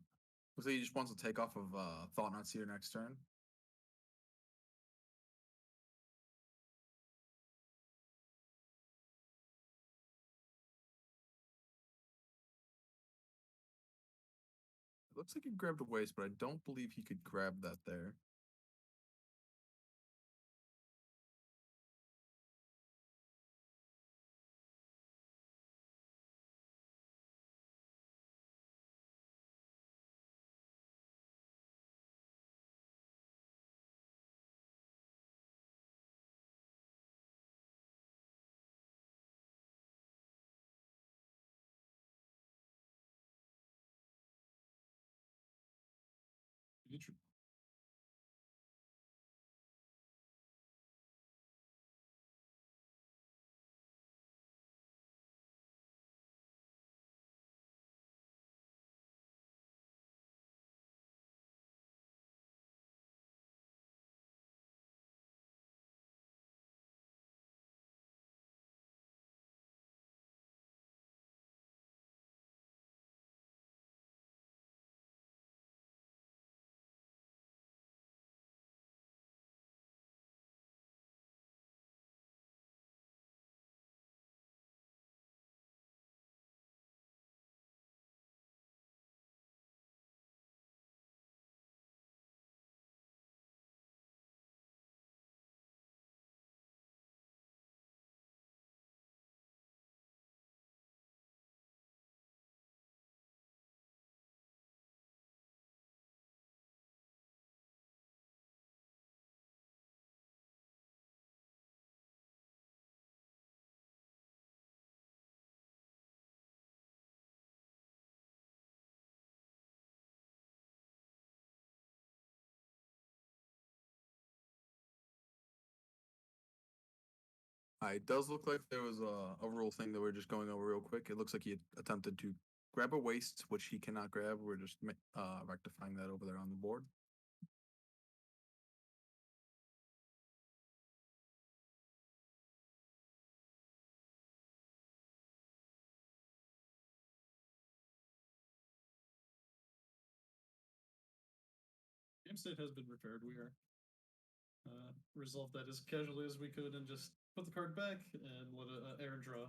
Looks like he just wants to take off of Thought Not Seer next turn. It looks like he grabbed a waste, but I don't believe he could grab that there. It does look like there was a rule thing that we're just going over real quick. It looks like he attempted to grab a waste, which he cannot grab. We're just rectifying that over there on the board. Game state has been repaired. We are resolved that as casually as we could and just put the card back and let Aaron draw.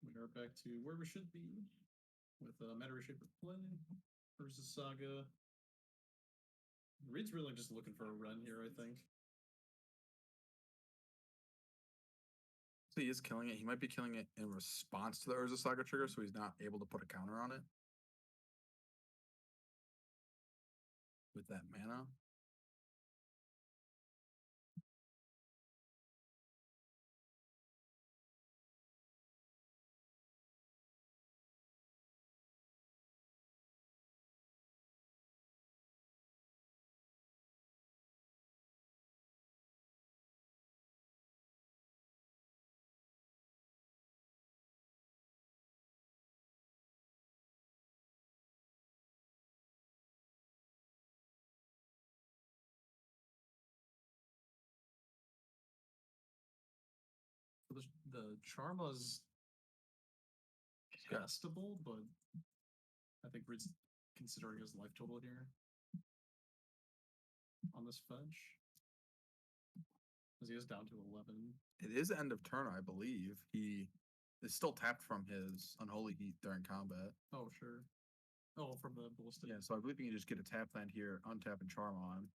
We are back to where we should be with Matter Shaper play versus Saga. Reed's really just looking for a run here, I think. So he is killing it. He might be killing it in response to the Urza Saga trigger, so he's not able to put a counter on it. With that mana. The Charma's castable, but I think Reed's considering his life total here. on this fetch. Because he is down to 11. It is end of turn, I believe. He is still tapped from his Unholy Heat during combat. Oh, sure. Oh, from the ballistic. Yeah, so I believe you can just get a tap land here, untap and charm on.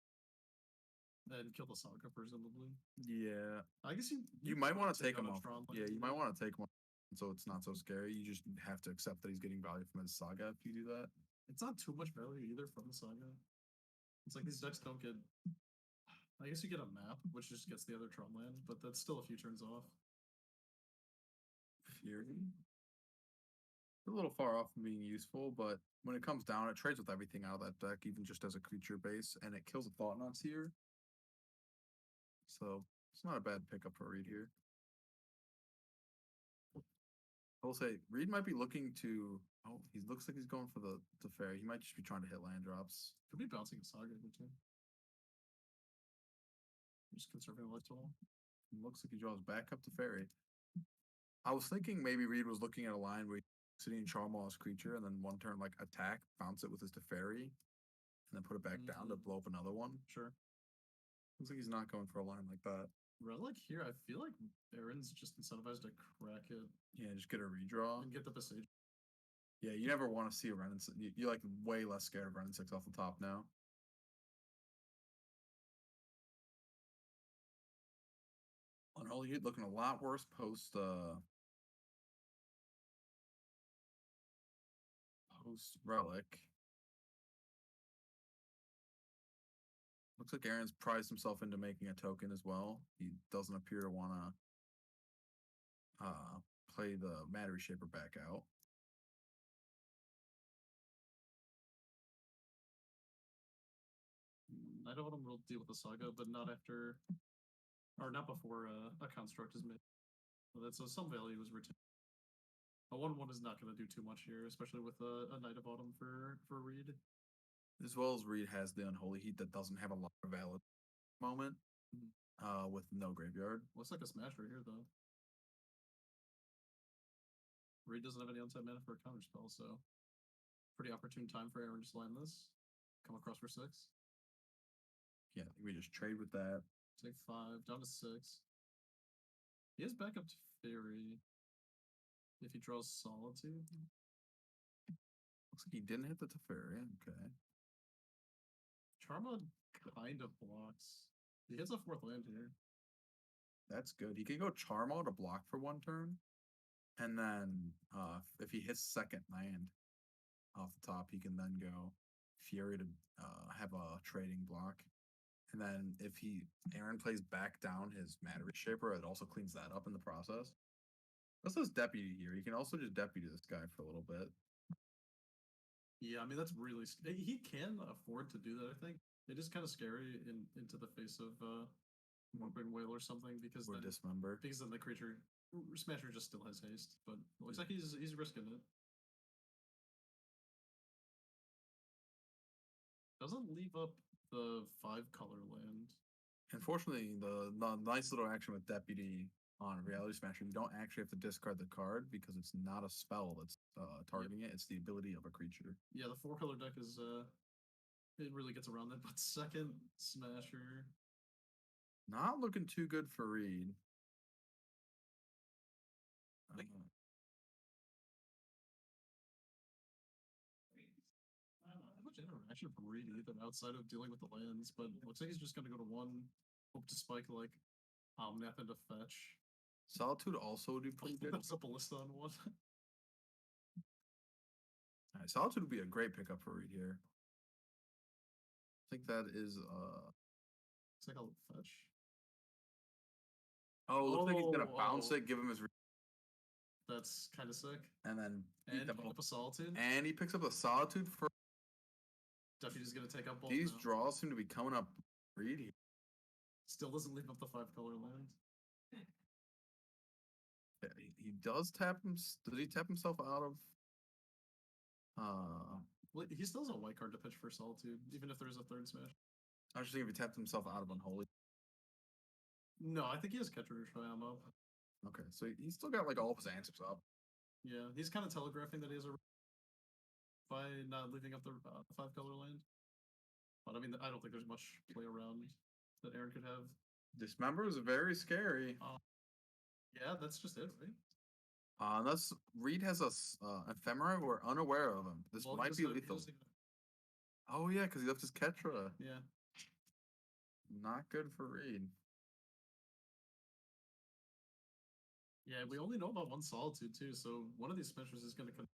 And kill the Saga, presumably. Yeah. I guess You might could want to take out him a off. Tron Yeah, land, you might want to take him off so it's not so scary. You just have to accept that he's getting value from his Saga if you do that. It's not too much value either from the Saga. It's like these decks don't get. I guess you get a map, which just gets the other Tron land, but that's still a few turns off. Fury. A little far off from being useful, but when it comes down, it trades with everything out of that deck, even just as a creature base, and it kills the Thought Knots here. So it's not a bad pickup for Reed here. I will say Reed might be looking to. Oh, he looks like he's going for the fairy. He might just be trying to hit land drops. Could be bouncing a Saga here too. Just conserving a life total. Looks like he draws back up to fairy. I was thinking maybe Reed was looking at a line where he's sitting in Charmwall's creature and then one turn like attack, bounce it with his Teferi, and then put it back down to blow up another one. Sure. Looks like he's not going for a line like that. Relic here, I feel like Aaron's just incentivized to crack it Yeah, just get a redraw. and get the Visage. Yeah, you never want to see a Renin. You're like way less scared of Renin 6 off the top now. Unholy Heat looking a lot worse post Relic. Looks like Aaron's prized himself into making a token as well. He doesn't appear to want to play the Matter Reshaper back out. I don't want to deal with the Saga, but not after, or not before a construct is made. So that's some value is retained. A 1/1 is not going to do too much here, especially with a Knight of Autumn for Reed. As well as Reed has the Unholy Heat that doesn't have a lot of valid moment with no graveyard. Looks like a smash right here, though. Reed doesn't have any untapped mana for a counter spell, so pretty opportune time for Aaron to slam this. Come across for 6. Yeah, we just trade with that. Take 5, down to 6. He has backup to Fairy if he draws Solitude. Looks like he didn't hit the Teferi. Okay. Charma kind of blocks. He hits a 4th land here. That's good. He can go Charmo to block for 1 turn. And then if he hits second land off the top, he can then go Fury to have a trading block. And then if Aaron plays back down his Matter Reshaper, it also cleans that up in the process. Also his Deputy here. You can also just Deputy this guy for a little bit. Yeah, I mean, that's really... He can afford to do that, I think. It is kind of scary into the face of Morbid Whale or something, because Or Dismember. Because then the creature... Smasher just still has haste, but it looks like he's risking it. Doesn't leave up the 5-color land. Unfortunately, the nice little action with Deputy on Reality Smasher, you don't actually have to discard the card because it's not a spell that's targeting it. It's the ability of a creature. Yeah, the 4-color deck is it really gets around that. But second Smasher, not looking too good for Reed. Not much interaction from Reed either outside of dealing with the lands, but it looks like he's just going to go to 1, hope to spike like Omnath into fetch. Solitude also would be pretty good. That's a ballista on 1. Alright, Solitude would be a great pickup for Reed here. I think that is It's like a fetch. Oh, it looks like he's gonna bounce it, give him his That's kind of sick. and then And pick up a Solitude. and he picks up a Solitude for Deputy's going to take up both. these now. draws seem to be coming up Reed here. Still doesn't leave up the 5-color land. Yeah, he does tap him. Does he tap himself out of Well, he still has a white card to pitch for Solitude, even if there's a 3rd smash. I was just thinking if he tapped himself out of Unholy. No, I think he has Catcher to try him up. Okay, so he's still got like all of his answers up. Yeah, he's kind of telegraphing that he has a by not leaving up the 5-color land. But I mean, I don't think there's much play around that Aaron could have. Dismember is very scary. Yeah, that's just it, right? Unless Reed has a ephemera, we're unaware of him. This Well, he might doesn't be have- he lethal. doesn't even- Oh yeah, because he left his Ketra. Yeah. Not good for Reed. Yeah, we only know about one Solitude too, so one of these specials is going to come.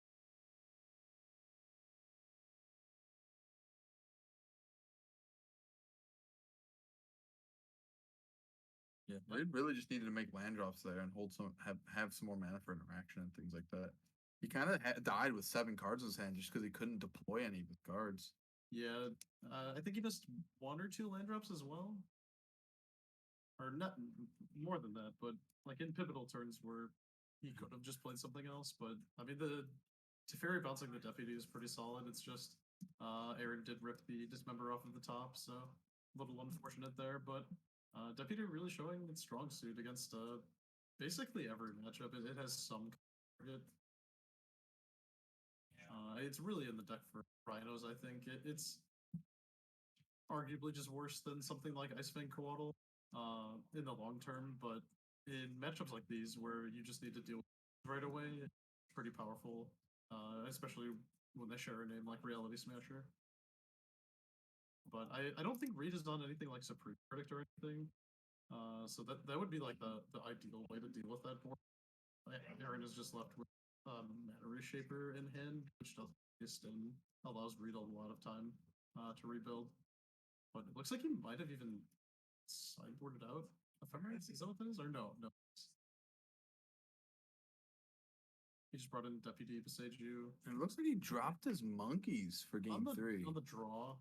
Yeah, Reed really just needed to make land drops there and hold some, have some more mana for interaction and things like that. He kind of died with 7 cards in his hand just because he couldn't deploy any of his cards. Yeah, I think he missed 1 or 2 land drops as well. Or not more than that, but like in pivotal turns where he could have just played something else. But I mean, the Teferi bouncing the deputy is pretty solid. It's just Aaron did rip the dismember off of the top, so a little unfortunate there. But deputy really showing its strong suit against basically every matchup. It has some target. It's really in the deck for Rhinos, I think. It's arguably just worse than something like Ice Fang Coatl in the long term, but in matchups like these where you just need to deal with it right away, it's pretty powerful, especially when they share a name like Reality Smasher. But I don't think Reed has done anything like Supreme Predict or anything, so that would be like the ideal way to deal with that board. Aaron is just left with Mana Reshaper in hand, which doesn't exist and allows Reed a lot of time to rebuild. But it looks like he might have even sideboarded out Ephemeris. Is that what that is? Or no? He just brought in Deputy Besage you. And it looks like he dropped his monkeys for game 3. On the draw,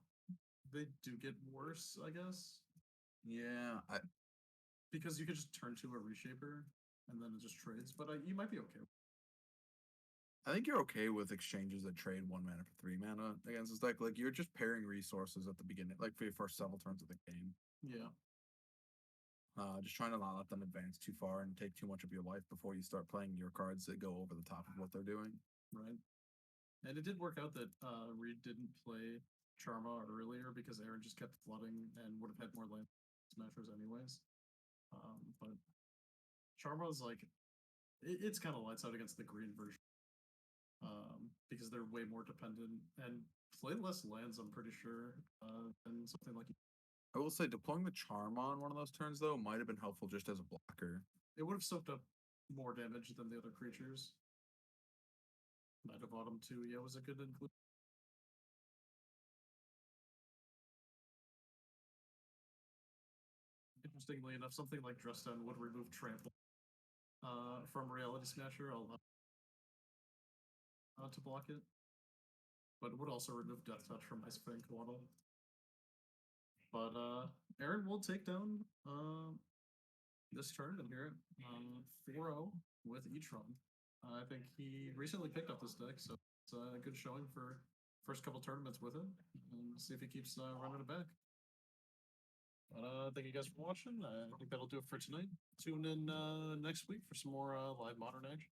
they do get worse, I guess. Yeah, Because you could just turn to a Reshaper and then it just trades. But you might be okay. I think you're okay with exchanges that trade 1 mana for 3 mana against this deck. Like, you're just pairing resources at the beginning, like for your first several turns of the game. Yeah. Just trying to not let them advance too far and take too much of your life before you start playing your cards that go over the top of what they're doing. Right. And it did work out that Reed didn't play Charma earlier because Aaron just kept flooding and would have had more land smashers anyways. But Charma is like, it's kind of lights out against the green version. Because they're way more dependent and play less lands, I'm pretty sure, than something like. I will say deploying the Charm on one of those turns, though, might have been helpful just as a blocker. It would have soaked up more damage than the other creatures. Night of Autumn 2, yeah, was a good inclusion. Interestingly enough, something like Dress Down would remove Trample from Reality Smasher, to block it. But it would also remove Death Touch from Ice Fang Coatl. But Aaron will take down this turn and here 4-0 with Tron. I think he recently picked up this deck, so it's a good showing for first couple tournaments with him, and see if he keeps running it back. But thank you guys for watching. I think that'll do it for tonight. Tune in next week for some more live Modern action.